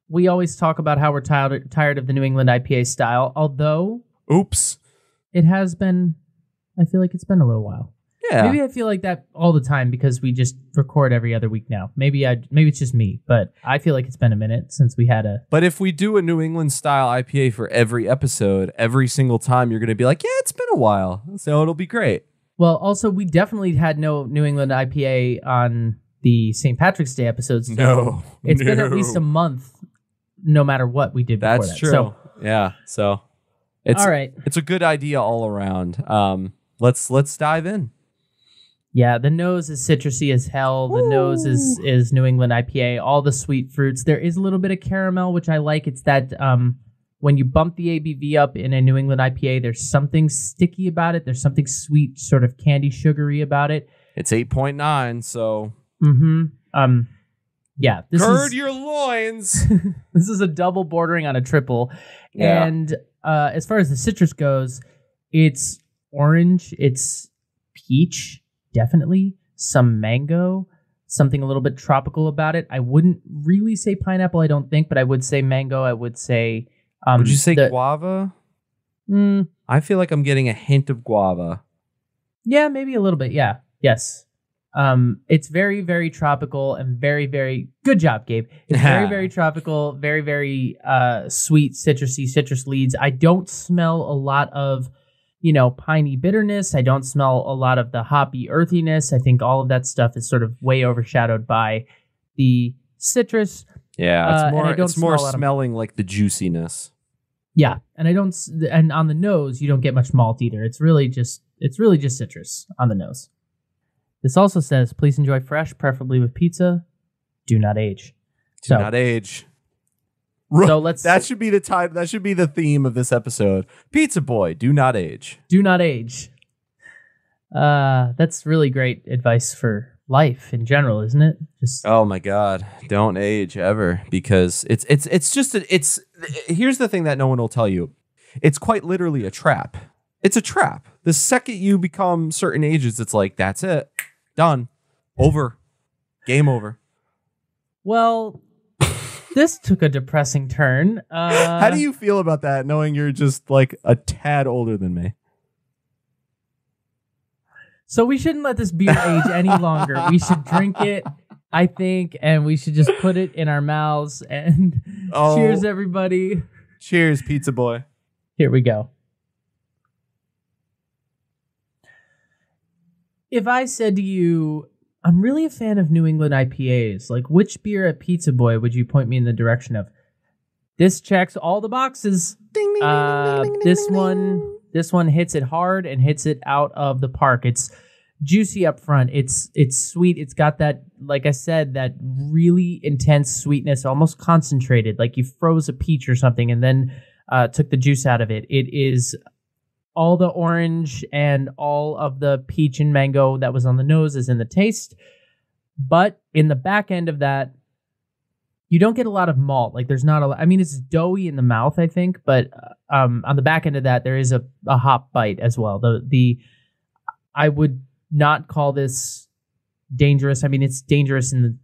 we always talk about how we're tired of the New England IPA style, although... Oops. It has been, I feel like it's been a little while. Yeah. Maybe I feel like that all the time because we just record every other week now. Maybe it's just me, but I feel like it's been a minute since we had a... But if we do a New England style IPA for every episode, every single time you're going to be like, yeah, it's been a while. So it'll be great. Well, also, we definitely had no New England IPA on the St. Patrick's Day episodes. So it's been at least a month, no matter what we did before that. That's true. So, yeah. So it's all right. It's a good idea all around. Let's dive in. Yeah, the nose is citrusy as hell. The nose is New England IPA. All the sweet fruits. There is a little bit of caramel, which I like. It's that when you bump the ABV up in a New England IPA, there's something sticky about it. There's something sweet, sort of candy sugary about it. It's 8.9, so... Yeah. Gird your loins! This is a double bordering on a triple. Yeah. And as far as the citrus goes, it's orange, it's peach, definitely, some mango, something a little bit tropical about it. I wouldn't really say pineapple, I don't think, but I would say mango. I would say... would you say guava? I feel like I'm getting a hint of guava. Yeah, maybe a little bit. Yeah. Yes. It's very, very tropical and very, very... Good job, Gabe. It's very, very tropical, very, very sweet, citrusy, citrus leads. I don't smell a lot of... piney bitterness. I don't smell a lot of the hoppy earthiness. I think all of that stuff is sort of way overshadowed by the citrus. Yeah, it's more smelling like the juiciness. Yeah, and on the nose, you don't get much malt either. It's really just citrus on the nose. This also says, please enjoy fresh, preferably with pizza. Do not age. Do not age. So that should be the time. That should be the theme of this episode. Pizza Boy, do not age. Do not age. That's really great advice for life in general, isn't it? Oh my God, don't age ever, because it's here's the thing that no one will tell you. It's quite literally a trap. It's a trap. The second you become certain ages, it's like, that's it. Done. Over. Game over. Well, this took a depressing turn. How do you feel about that, knowing you're just like a tad older than me? So we shouldn't let this beer age any longer. We should drink it, I think, and we should just put it in our mouths. And cheers, everybody. Cheers, Pizza Boy. Here we go. If I said to you, I'm really a fan of New England IPAs, like which beer at Pizza Boy would you point me in the direction of? This checks all the boxes. Ding, ding, ding, ding, ding, this one, This one hits it hard and hits it out of the park. It's juicy up front. It's sweet. It's got that, like I said, that really intense sweetness, almost concentrated, like you froze a peach or something and then took the juice out of it. It is all the orange and all of the peach and mango that was on the nose is in the taste. But in the back end of that, you don't get a lot of malt. Like there's not a lot. I mean, it's doughy in the mouth, I think, but on the back end of that, there is a hop bite as well. I would not call this dangerous. I mean, it's dangerous in the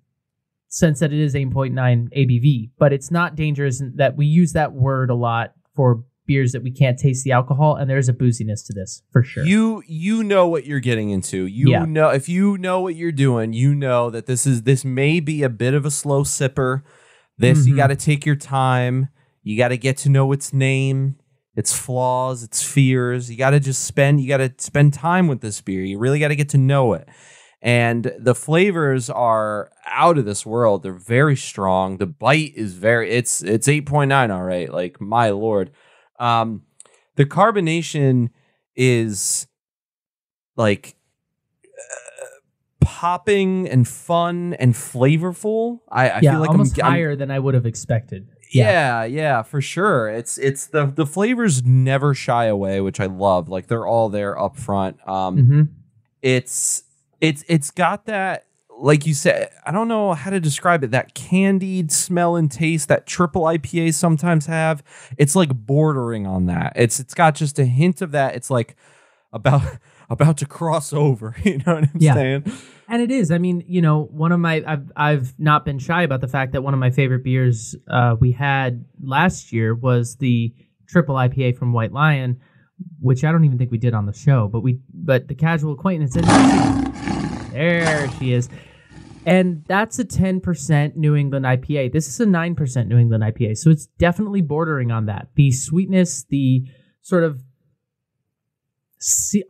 sense that it is 8.9 ABV, but it's not dangerous in that we use that word a lot for beers that we can't taste the alcohol, and there's a booziness to this for sure. You know what you're getting into. You know, if you know what you're doing, you know that this may be a bit of a slow sipper. You got to take your time. You got to get to know its name, its flaws, its fears. You got to spend time with this beer. You really got to get to know it. And the flavors are out of this world. They're very strong. The bite is it's 8.9, all right. Like, my Lord. The carbonation is like popping and fun and flavorful. I feel like almost higher than I would have expected. Yeah, for sure. It's the flavors never shy away, which I love. Like they're all there up front. It's got that like you said, I don't know how to describe it. That candied smell and taste that triple IPAs sometimes have. It's like bordering on that. It's got just a hint of that. It's like about to cross over. You know what I'm saying? And it is. I mean, one of my I've not been shy about the fact that one of my favorite beers we had last year was the triple IPA from White Lion, which I don't even think we did on the show, but the casual acquaintance. There she is. And that's a 10% New England IPA. This is a 9% New England IPA. So it's definitely bordering on that. The sweetness, the sort of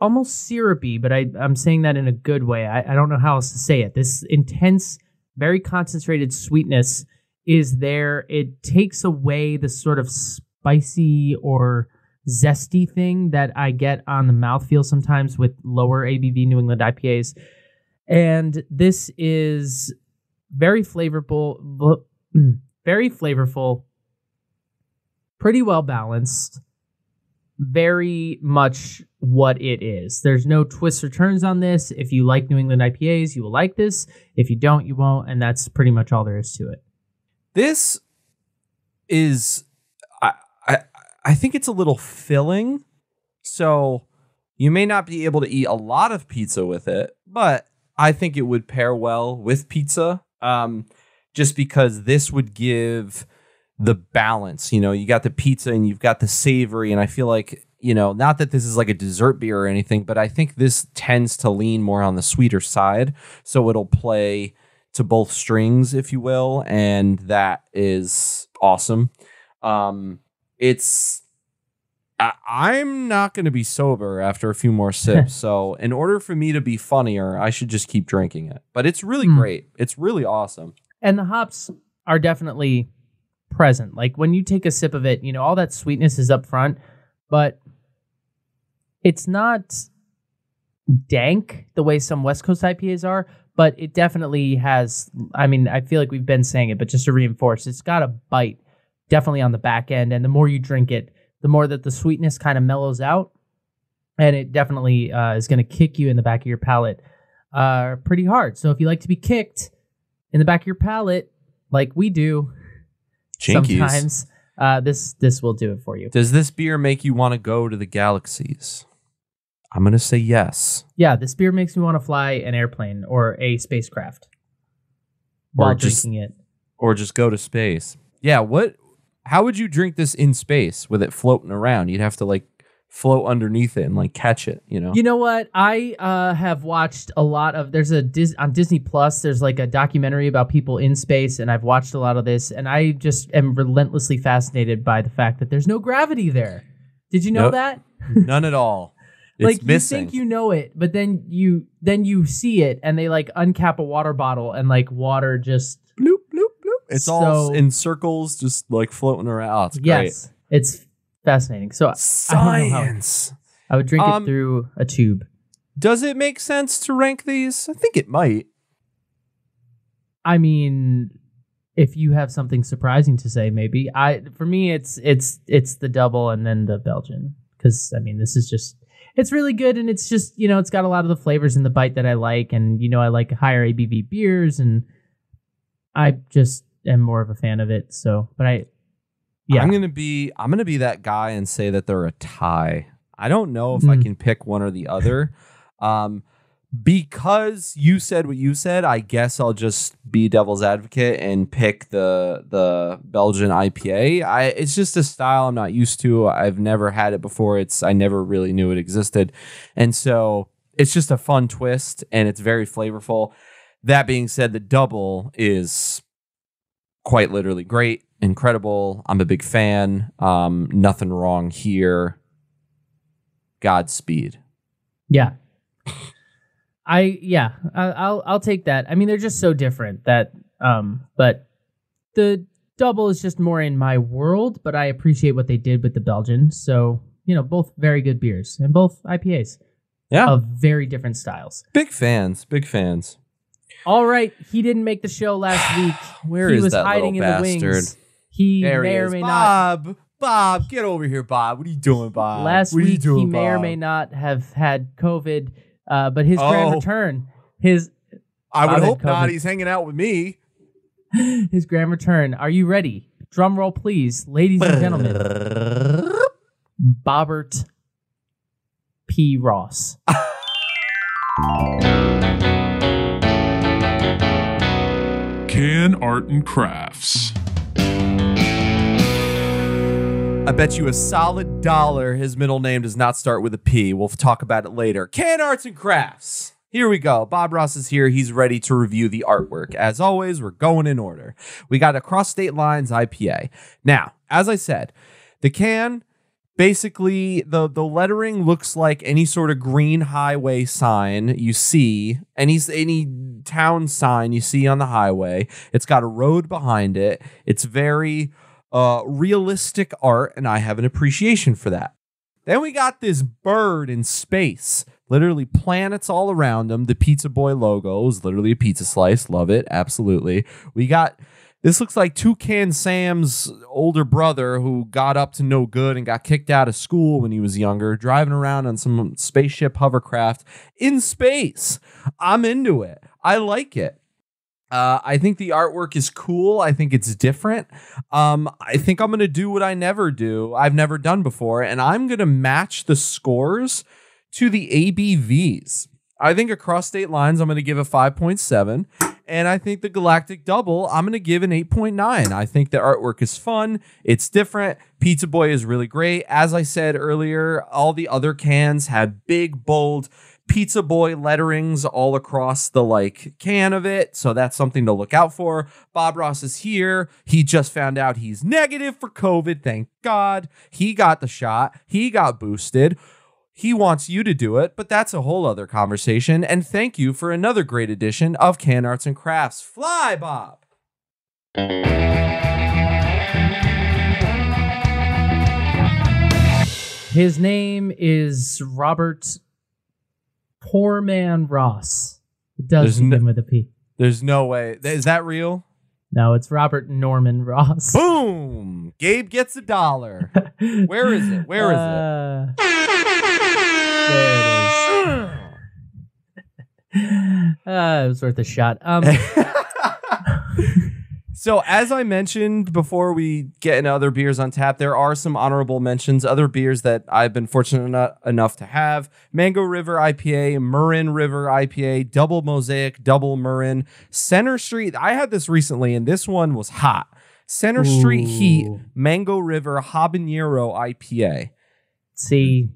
almost syrupy, but I'm saying that in a good way. I don't know how else to say it. This intense, very concentrated sweetness is there. It takes away the sort of spicy or zesty thing that I get on the mouthfeel sometimes with lower ABV New England IPAs. And this is very flavorful, pretty well balanced, very much what it is. There's no twists or turns on this. If you like New England IPAs, you will like this. If you don't, you won't. And that's pretty much all there is to it. This is, I think it's a little filling. So you may not be able to eat a lot of pizza with it, but I think it would pair well with pizza, just because this would give the balance. You got the pizza and you've got the savory, and I feel like, not that this is like a dessert beer or anything, but I think this tends to lean more on the sweeter side, so it'll play to both strings, if you will, and that is awesome. I'm not going to be sober after a few more sips. So in order for me to be funnier, I should just keep drinking it. But it's really great. It's really awesome. And the hops are definitely present. Like when you take a sip of it, all that sweetness is up front, but it's not dank the way some West Coast IPAs are, but it definitely has, I feel like we've been saying it, but just to reinforce, it's got a bite definitely on the back end. And the more you drink it, the more that the sweetness kind of mellows out, and it definitely is going to kick you in the back of your palate pretty hard. So if you like to be kicked in the back of your palate, like we do sometimes, this will do it for you. Does this beer make you want to go to the galaxies? I'm going to say yes. Yeah, this beer makes me want to fly an airplane or a spacecraft while drinking it. Or just go to space. Yeah, how would you drink this in space with it floating around? You'd have to like float underneath it and like catch it, You know what? I have watched a lot of, on Disney Plus, there's like a documentary about people in space, and I've watched a lot of this, and I just am relentlessly fascinated by the fact that there's no gravity there. Did you know that? None at all. It's like missing. You think you know it, but then you see it, and they like uncap a water bottle, and like water just bloop bloop bloop. It's all in circles, just like floating around. Oh, it's great. Yes, it's fascinating. So science. I would drink it through a tube. Does it make sense to rank these? I think it might. I mean, if you have something surprising to say, maybe. For me, it's the double and then the Belgian, because this is just. It's really good, and it's just, it's got a lot of the flavors in the bite that I like, and, I like higher ABV beers, and I just am more of a fan of it, so, but I'm going to be that guy and say that they're a tie. I don't know if I can pick one or the other. Because you said what you said, I guess I'll just be devil's advocate and pick the Belgian IPA. It's just a style I'm not used to. I've never had it before. I never really knew it existed. And so it's just a fun twist, and it's very flavorful. That being said, the double is quite literally great, incredible. I'm a big fan. Nothing wrong here. Godspeed. Yeah. I'll take that. They're just so different that, but the double is just more in my world, but I appreciate what they did with the Belgian. So, both very good beers and both IPAs. Yeah. Of very different styles. Big fans. All right. He didn't make the show last week. Where he is was that hiding little bastard? In the wings. He may or may not. Bob, get over here, Bob. What are you doing, Bob? Last week, he may or may not have had COVID. But his grand return, I would hope not. He's hanging out with me. His grand return. Are you ready? Drum roll, please. Ladies and gentlemen. Bobbert P. Ross. Can Art and Crafts. I bet you a solid $1 his middle name does not start with a P. We'll talk about it later. Can Arts and Crafts. Here we go. Bob Ross is here. He's ready to review the artwork. As always, we're going in order. We got Across State Lines IPA. Now, as I said, the can, basically, the lettering looks like any sort of green highway sign you see, any town sign you see on the highway. It's got a road behind it. It's very realistic art, and I have an appreciation for that. Then we got this bird in space. Literally planets all around him. The Pizza Boy logo is literally a pizza slice. Love it. Absolutely. We got, this looks like Toucan Sam's older brother who got up to no good and got kicked out of school when he was younger, driving around on some spaceship hovercraft in space. I'm into it. I like it. I think the artwork is cool. I think it's different. I think I'm going to do what I've never done before, and I'm going to match the scores to the ABVs. I think Across State Lines, I'm going to give a 5.7. And I think the Galactic Double, I'm going to give an 8.9. I think the artwork is fun. It's different. Pizza Boy is really great. As I said earlier, all the other cans had big, bold Pizza Boy letterings all across the can of it. So that's something to look out for. Bob Ross is here. He just found out he's negative for COVID. Thank God. He got the shot. He got boosted. He wants you to do it, but that's a whole other conversation. And thank you for another great edition of Can Arts and Crafts. Fly, Bob! His name is Robert Poor Man Ross. It does begin with a P. There's no way. Is that real? No, it's Robert Norman Ross. Boom! Gabe gets $1. Where is it? Where is it? There it is. It was worth a shot. So as I mentioned before we get into other beers on tap, there are some honorable mentions, other beers that I've been fortunate enough to have. Mango River IPA, Marin River IPA, Double Mosaic, Double Marin, Center Street. I had this recently, and this one was hot. Center Street Heat, Mango River Habanero IPA. See,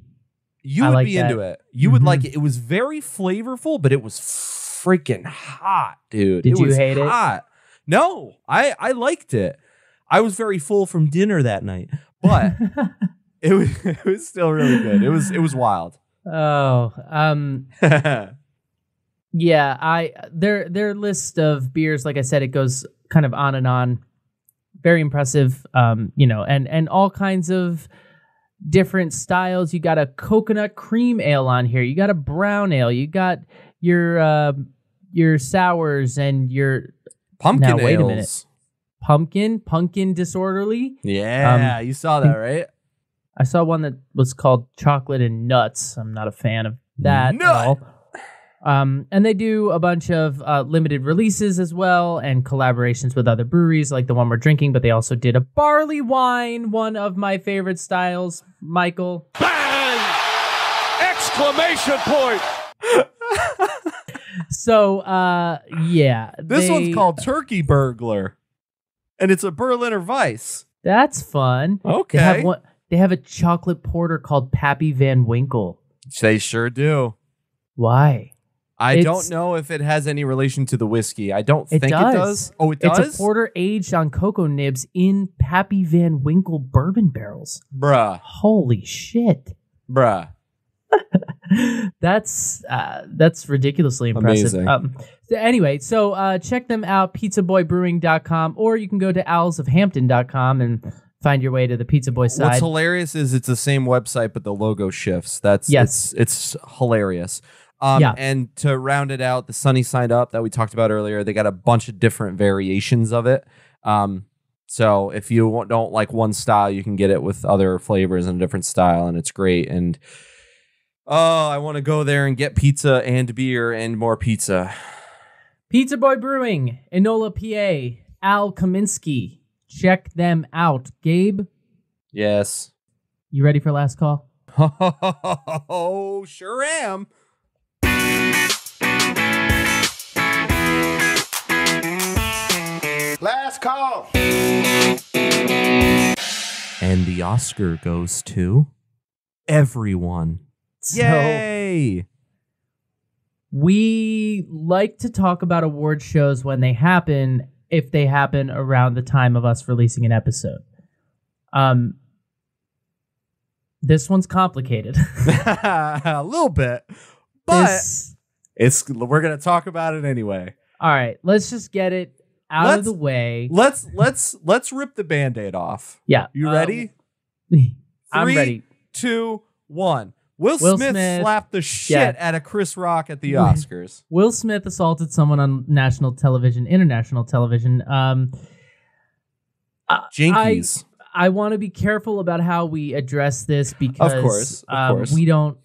you would be into it. You would like it. It was very flavorful, but it was freaking hot, dude. Did you hate it? No, I liked it. I was very full from dinner that night, but it was still really good. It was wild. Oh, yeah. Their list of beers, like I said, it goes kind of on and on. Very impressive. And all kinds of different styles. You got a coconut cream ale on here. You got a brown ale. You got your sours and your pumpkin now, wait ales. a minute. Pumpkin disorderly. Yeah, you saw that, right? I saw one that was called chocolate and nuts. I'm not a fan of that at all. And they do a bunch of limited releases as well and collaborations with other breweries like the one we're drinking, but they also did a barley wine, one of my favorite styles. Michael. Bang! Exclamation point! So, yeah. This one's called Turkey Burglar, and it's a Berliner Weiss. That's fun. Okay. They have a chocolate porter called Pappy Van Winkle. They sure do. Why? I don't know if it has any relation to the whiskey. I don't think it does. Oh, it does? It's a porter aged on cocoa nibs in Pappy Van Winkle bourbon barrels. Bruh. Holy shit. Bruh. That's ridiculously impressive. Amazing. Anyway, so check them out, pizzaboybrewing.com, or you can go to owlsofhampton.com and find your way to the Pizza Boy side. What's hilarious is it's the same website, but the logo shifts. It's hilarious. And to round it out, the Sunny Side Up that we talked about earlier, they got a bunch of different variations of it. So if you don't like one style, you can get it with other flavors and a different style, and it's great. And I want to go there and get pizza and beer and more pizza. Pizza Boy Brewing, Enola, PA, Al Kominski. Check them out. Gabe? Yes. You ready for last call? Oh, sure am. Last call. And the Oscar goes to everyone. Yay! We like to talk about award shows when they happen, if they happen around the time of us releasing an episode. This one's complicated. A little bit. But we're going to talk about it anyway. All right, let's just get it out of the way. Let's rip the Band-Aid off. Yeah. You ready? I'm ready. 2, 1. Will Smith slapped the shit out of Chris Rock at the Oscars. Will Smith assaulted someone on national television, international television. Jinkies. I want to be careful about how we address this because of course. We don't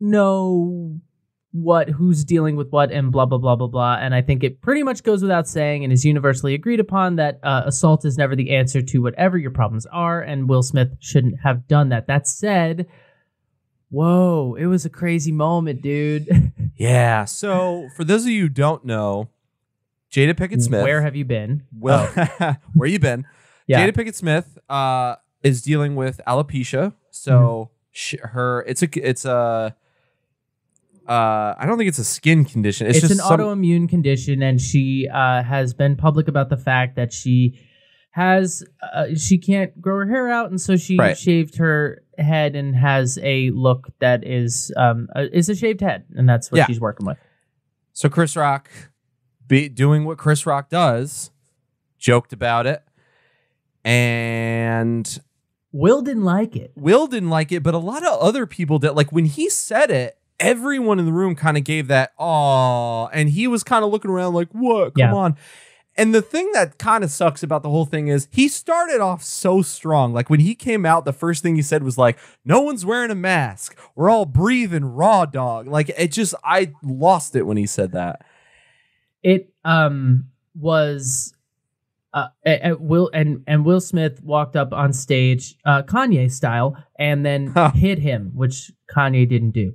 know who's dealing with what and blah, blah, blah, blah, blah. And I think it pretty much goes without saying and is universally agreed upon that assault is never the answer to whatever your problems are, and Will Smith shouldn't have done that. That said, whoa, it was a crazy moment, dude. Yeah. So for those of you who don't know, Jada Pinkett Smith. Where have you been? Well, where you been? Yeah. Jada Pinkett Smith is dealing with alopecia. So it's a I don't think it's a skin condition. It's just an autoimmune condition, and she has been public about the fact that she can't grow her hair out, and so she shaved her head and has a look that is a shaved head, and that's what she's working with. So Chris Rock, doing what Chris Rock does, joked about it, and Will didn't like it. But a lot of other people did. Like when he said it, everyone in the room kind of gave that "aw," and he was kind of looking around like, "What? Come on." And the thing that kind of sucks about the whole thing is he started off so strong. Like when he came out, the first thing he said was like, "No one's wearing a mask. We're all breathing raw dog." Like I lost it when he said that. It was Will Smith walked up on stage, Kanye style, and then hit him, which Kanye didn't do.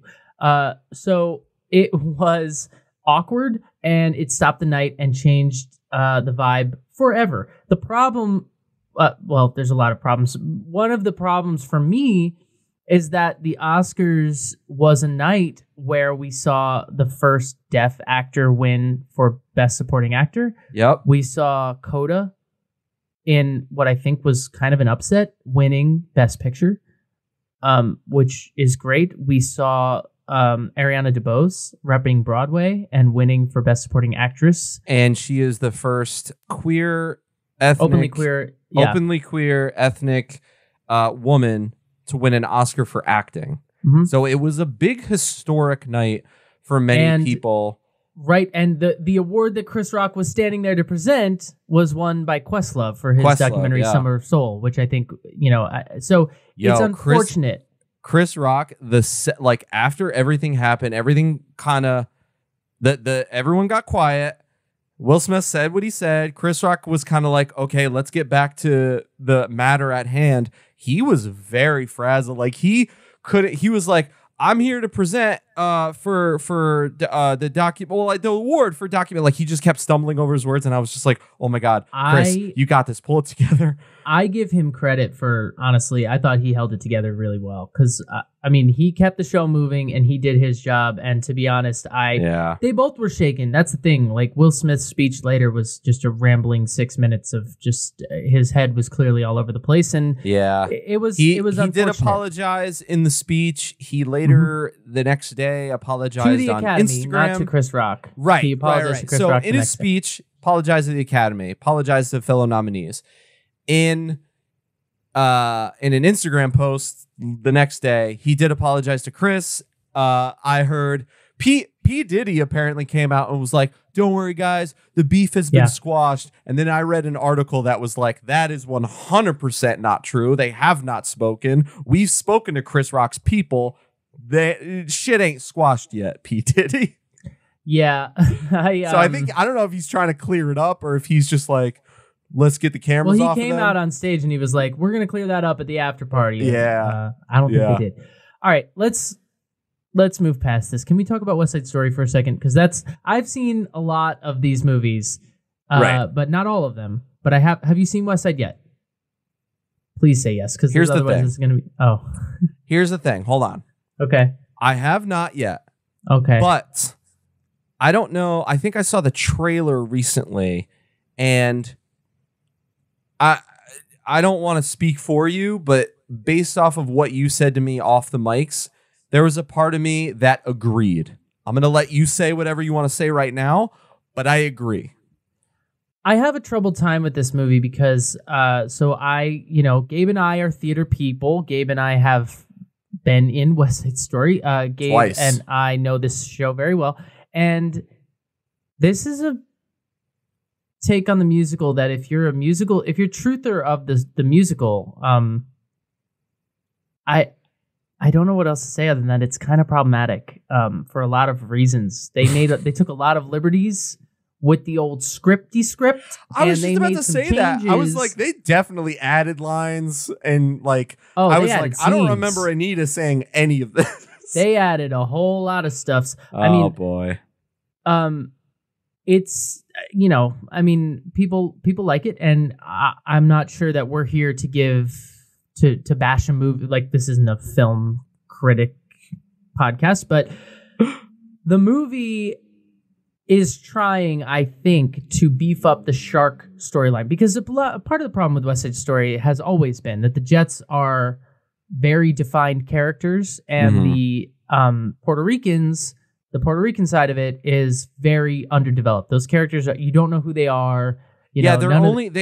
So it was awkward, and it stopped the night and changed the vibe forever. The problem, there's a lot of problems. One of the problems for me is that the Oscars was a night where we saw the first deaf actor win for Best Supporting Actor. Yep. We saw Coda in what I think was kind of an upset, winning Best Picture, which is great. We saw Ariana DeBose repping Broadway and winning for Best Supporting Actress. And she is the first openly queer ethnic woman to win an Oscar for acting. Mm-hmm. So it was a big historic night for many people. Right, and the award that Chris Rock was standing there to present was won by Questlove for his documentary Summer of Soul, which I think, it's unfortunate. Chris Rock, after everything happened, everything kind of everyone got quiet. Will Smith said what he said. Chris Rock was kind of like, okay, let's get back to the matter at hand. He was very frazzled. Like he was like, I'm here to present the award for document. Like he just kept stumbling over his words, and I was just like, oh my God, Chris, you got this. Pull it together. I give him credit for, honestly, I thought he held it together really well. Because, he kept the show moving and he did his job. And to be honest, they both were shaken. That's the thing. Like Will Smith's speech later was just a rambling 6 minutes of just his head was clearly all over the place. And it was unfortunate. He did apologize in the speech. He later, the next day, apologized to the on Academy, Instagram. Not to Chris Rock. Right. He apologized to Chris Rock. So in his speech, apologized to the Academy, apologized to fellow nominees. In an Instagram post the next day, he did apologize to Chris. I heard P. Diddy apparently came out and was like, don't worry, guys, the beef has been squashed. And then I read an article that was like, that is 100% not true. They have not spoken. We've spoken to Chris Rock's people. Shit ain't squashed yet, P. Diddy. Yeah. I think, I don't know if he's trying to clear it up or if he's just like, let's get the cameras off. Well, he came out on stage and he was like, we're going to clear that up at the after party. Yeah. And, I don't think they did. All right, let's move past this. Can we talk about West Side Story for a second? Because I've seen a lot of these movies, but not all of them. But I have you seen West Side yet? Please say yes, because otherwise it's going to be... Oh. Here's the thing. Hold on. Okay. I have not yet. Okay. But I don't know. I think I saw the trailer recently, and I don't want to speak for you, but based off of what you said to me off the mics, there was a part of me that agreed. I'm going to let you say whatever you want to say right now, but I agree. I have a troubled time with this movie because, Gabe and I are theater people. Gabe and I have been in West Side Story. Gabe Twice. And I know this show very well. And this is a take on the musical that if you're truther of the musical, I don't know what else to say other than that it's kind of problematic for a lot of reasons. They took a lot of liberties with the old script. I was just about to say that. I was like, they definitely added lines and like, I was like, I don't remember Anita saying any of this. They added a whole lot of stuff. Oh boy. It's, people like it, and I'm not sure that we're here to bash a movie. Like, this isn't a film critic podcast, but the movie is trying, I think, to beef up the shark storyline, because part of the problem with West Side Story has always been that the Jets are very defined characters, and the Puerto Rican side of it is very underdeveloped. Those characters, you don't know who they are. They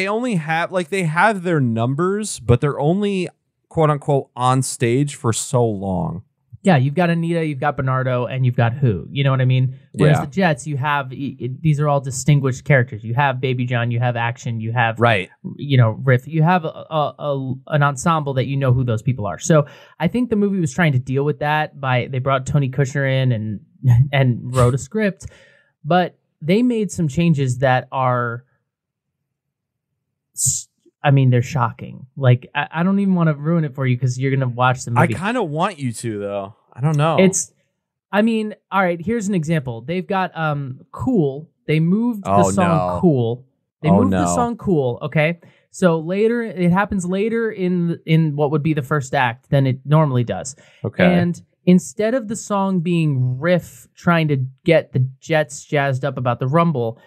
only have their numbers, but they're only quote unquote on stage for so long. Yeah, you've got Anita, you've got Bernardo, and you've got who. You know what I mean? Whereas the Jets, you have these are all distinguished characters. You have Baby John, you have Action, you have Riff. You have an ensemble that you know who those people are. So I think the movie was trying to deal with that they brought Tony Kushner in and wrote a script, but they made some changes that are, they're shocking. Like, I don't even want to ruin it for you because you're going to watch the movie. I kind of want you to, though. I don't know. All right, here's an example. They've got Cool. They moved the song Cool. They moved the song Cool, okay? So it happens later in what would be the first act than it normally does. Okay. And instead of the song being Riff trying to get the Jets jazzed up about the Rumble,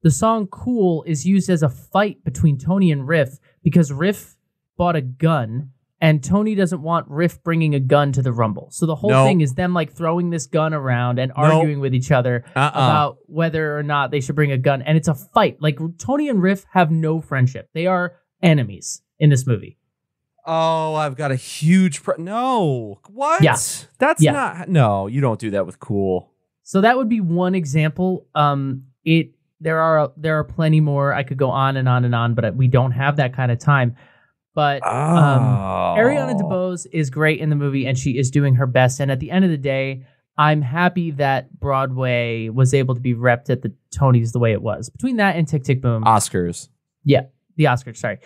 the song Cool is used as a fight between Tony and Riff because Riff bought a gun and Tony doesn't want Riff bringing a gun to the Rumble. So the whole thing is them like throwing this gun around and arguing with each other about whether or not they should bring a gun. And it's a fight. Like, Tony and Riff have no friendship. They are enemies in this movie. Oh, I've got a huge... No. What? Yeah. That's not... No, you don't do that with Cool. So that would be one example. There are plenty more. I could go on and on and on, but we don't have that kind of time. But Ariana DeBose is great in the movie, and she is doing her best. And at the end of the day, I'm happy that Broadway was able to be repped at the Tonys the way it was. Between that and Tick, Tick, Boom. Oscars. Yeah, the Oscars, sorry.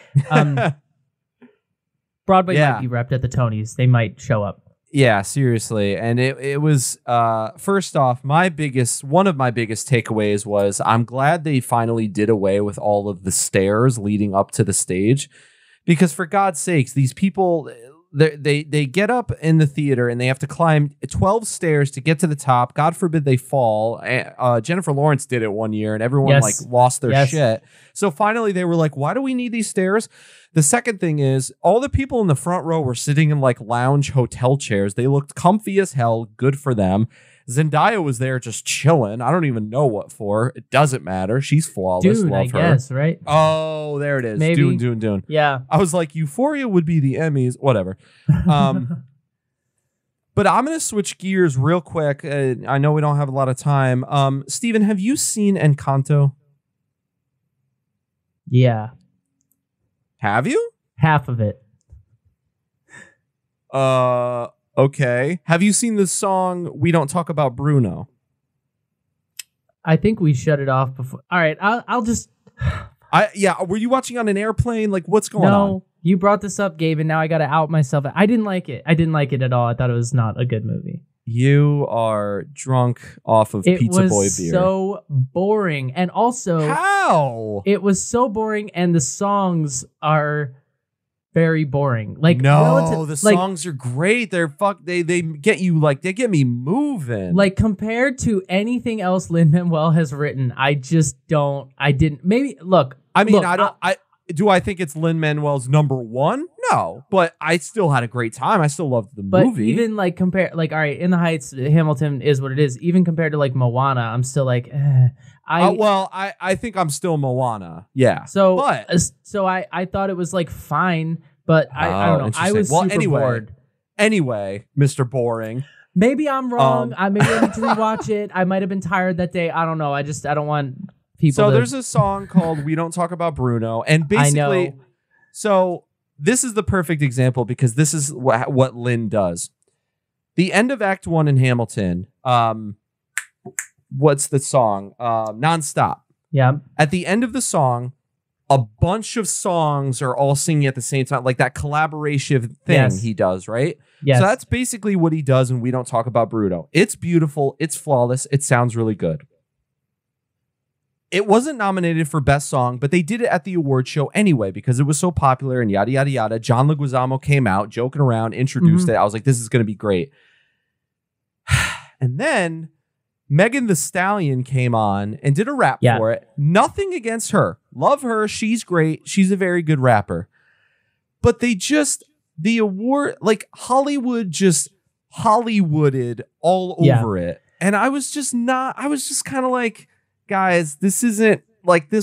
Broadway might be repped at the Tonys. They might show up. Yeah, seriously. And it was, first off, one of my biggest takeaways was I'm glad they finally did away with all of the stairs leading up to the stage. Because for God's sakes, these people, they get up in the theater and they have to climb 12 stairs to get to the top. God forbid they fall. Jennifer Lawrence did it one year and everyone lost their shit. So finally they were like, why do we need these stairs? The second thing is all the people in the front row were sitting in like lounge hotel chairs. They looked comfy as hell. Good for them. Zendaya was there just chilling. I don't even know what for. It doesn't matter. She's flawless. Dune, Love her. Guess, right? Oh, there it is. Maybe. Dune. Yeah. I was like, Euphoria would be the Emmys. Whatever. But I'm going to switch gears real quick. I know we don't have a lot of time. Stephen, have you seen Encanto? Yeah. Have you? Half of it. Okay. Have you seen the song We Don't Talk About Bruno? I think we shut it off before. All right, I'll just. Were you watching on an airplane? Like, what's going on? No, you brought this up, Gabe, and now I got to out myself. I didn't like it. I didn't like it at all. I thought it was not a good movie. You are drunk off of Pizza Boy beer. It was so boring, and also how it was so boring, and the songs are very boring. Like the songs are great. They get you they get me moving. Like compared to anything else Lin-Manuel has written, I didn't. Maybe look. I mean, do I think it's Lin-Manuel's number one? No, but I still had a great time. I still loved the movie. But even all right, In the Heights, Hamilton is what it is. Even compared to Moana, I'm still like, I think I'm still Moana. Yeah. So I thought it was fine, but I don't know. I was super bored. Anyway, Mr. Boring. Maybe I'm wrong. Maybe I need to rewatch it. I might have been tired that day. I don't know. I don't want people. So there's a song called "We Don't Talk About Bruno," and basically, so this is the perfect example because this is what Lin does. The end of Act 1 in Hamilton. What's the song? Nonstop. Yeah. At the end of the song, a bunch of songs are all singing at the same time, like that collaboration thing he does, right? Yes. So that's basically what he does, and We Don't Talk About Bruno. It's beautiful. It's flawless. It sounds really good. It wasn't nominated for Best Song, but they did it at the award show anyway because it was so popular and yada, yada, yada. John Leguizamo came out, joking around, introduced it. I was like, this is going to be great. And then Megan Thee Stallion came on and did a rap for it. Nothing against her. Love her. She's great. She's a very good rapper. But the award, Hollywood just Hollywooded all over it. And I was just kind of like, guys, this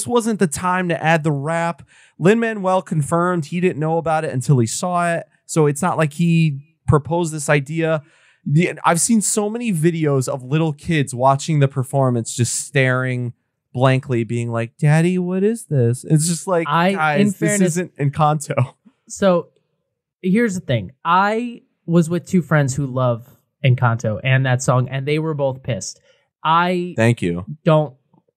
wasn't the time to add the rap. Lin-Manuel confirmed he didn't know about it until he saw it. So it's not like he proposed this idea. I've seen so many videos of little kids watching the performance, just staring blankly, being like, Daddy, what is this? It's just like, guys, this isn't Encanto. So here's the thing. I was with two friends who love Encanto and that song, and they were both pissed. Thank you.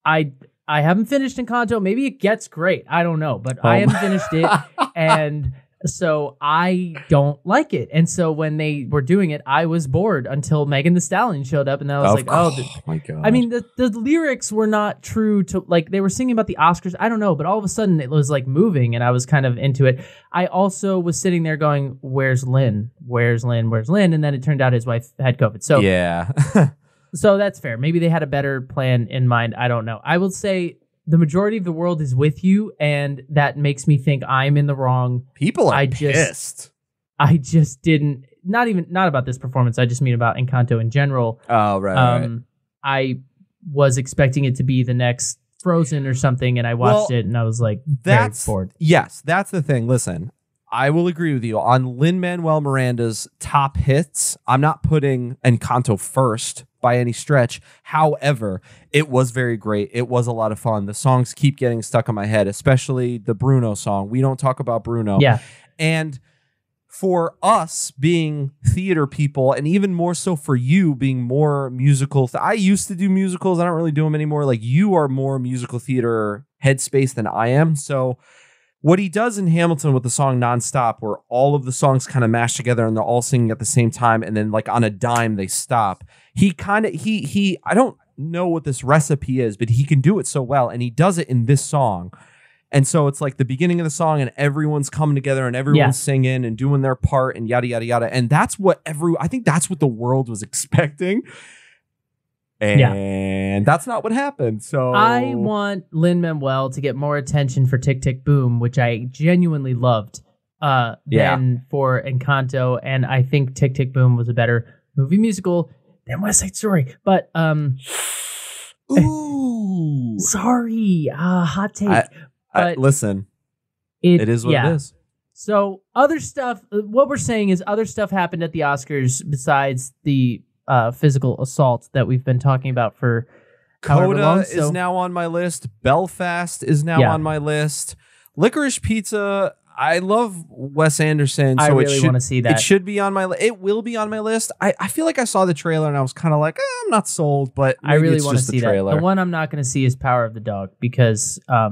I haven't finished Encanto. Maybe it gets great. I don't know, but I haven't finished it. And so I don't like it. And so when they were doing it, I was bored until Megan Thee Stallion showed up. And I was my God. I mean, the lyrics were not true to, they were singing about the Oscars. I don't know, but all of a sudden it was moving and I was kind of into it. I also was sitting there going, where's Lin? Where's Lin? Where's Lin? And then it turned out his wife had COVID. So yeah. So that's fair. Maybe they had a better plan in mind. I don't know. I will say the majority of the world is with you, and that makes me think I'm in the wrong. People are pissed. I just didn't. Not about this performance. I just mean about Encanto in general. Oh, right. I was expecting it to be the next Frozen or something, and I watched it, and I was like, very bored. Yes, that's the thing. Listen, I will agree with you on Lin-Manuel Miranda's top hits. I'm not putting Encanto first by any stretch. However, it was very great. It was a lot of fun. The songs keep getting stuck in my head, especially the Bruno song. We Don't Talk About Bruno. Yeah. And for us being theater people, and even more so for you being more musical. I used to do musicals. I don't really do them anymore. You are more musical theater headspace than I am. So what he does in Hamilton with the song Nonstop, where all of the songs kind of mash together and they're all singing at the same time, and then on a dime they stop. He I don't know what this recipe is, but he can do it so well, and he does it in this song. And so it's the beginning of the song, and everyone's coming together, and everyone's singing and doing their part, and yada yada yada. And that's what I think that's what the world was expecting. And that's not what happened. So I want Lin-Manuel to get more attention for Tick, Tick, Boom, which I genuinely loved than for Encanto. And I think Tick, Tick, Boom was a better movie musical than West Side Story. But ooh, sorry, hot take. Listen, it is what it is. So other stuff. What we're saying is other stuff happened at the Oscars besides the physical assault that we've been talking about for however long. Is now on my list. Belfast is now on my list. Licorice Pizza, I love Wes Anderson. So I really want to see that. It should be on my list. It will be on my list. I feel like I saw the trailer and I was kind of like, I'm not sold, but maybe I really want to see that. The one I'm not going to see is Power of the Dog because I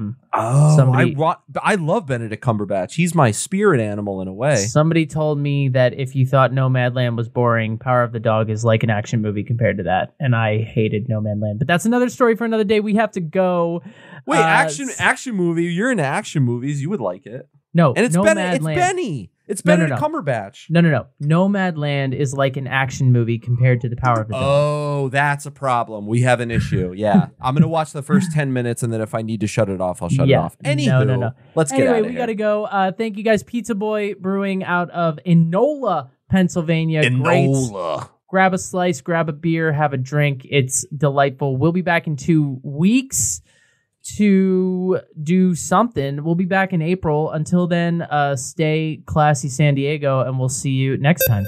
love Benedict Cumberbatch. He's my spirit animal in a way. Somebody told me that if you thought Nomadland was boring, Power of the Dog is like an action movie compared to that, and I hated Nomadland. But that's another story for another day. We have to go. Wait, action movie? You're into action movies. You would like it. No, and it's Nomadland. It's Benny. It's Benedict Cumberbatch. No. Nomadland is like an action movie compared to The Power of the Dog. Oh, that's a problem. We have an issue. Yeah. I'm going to watch the first 10 minutes, and then if I need to shut it off, I'll shut it off. Anywho, no. Let's get out of here. Anyway, we got to go. Thank you guys. Pizza Boy Brewing out of Enola, Pennsylvania. Enola. Great. Grab a slice, grab a beer, have a drink. It's delightful. We'll be back in 2 weeks to do something. We'll be back in April. Until then, stay classy, San Diego, and we'll see you next time.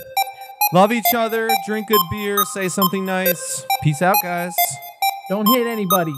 Love each other, drink good beer, say something nice. Peace out, guys. Don't hit anybody.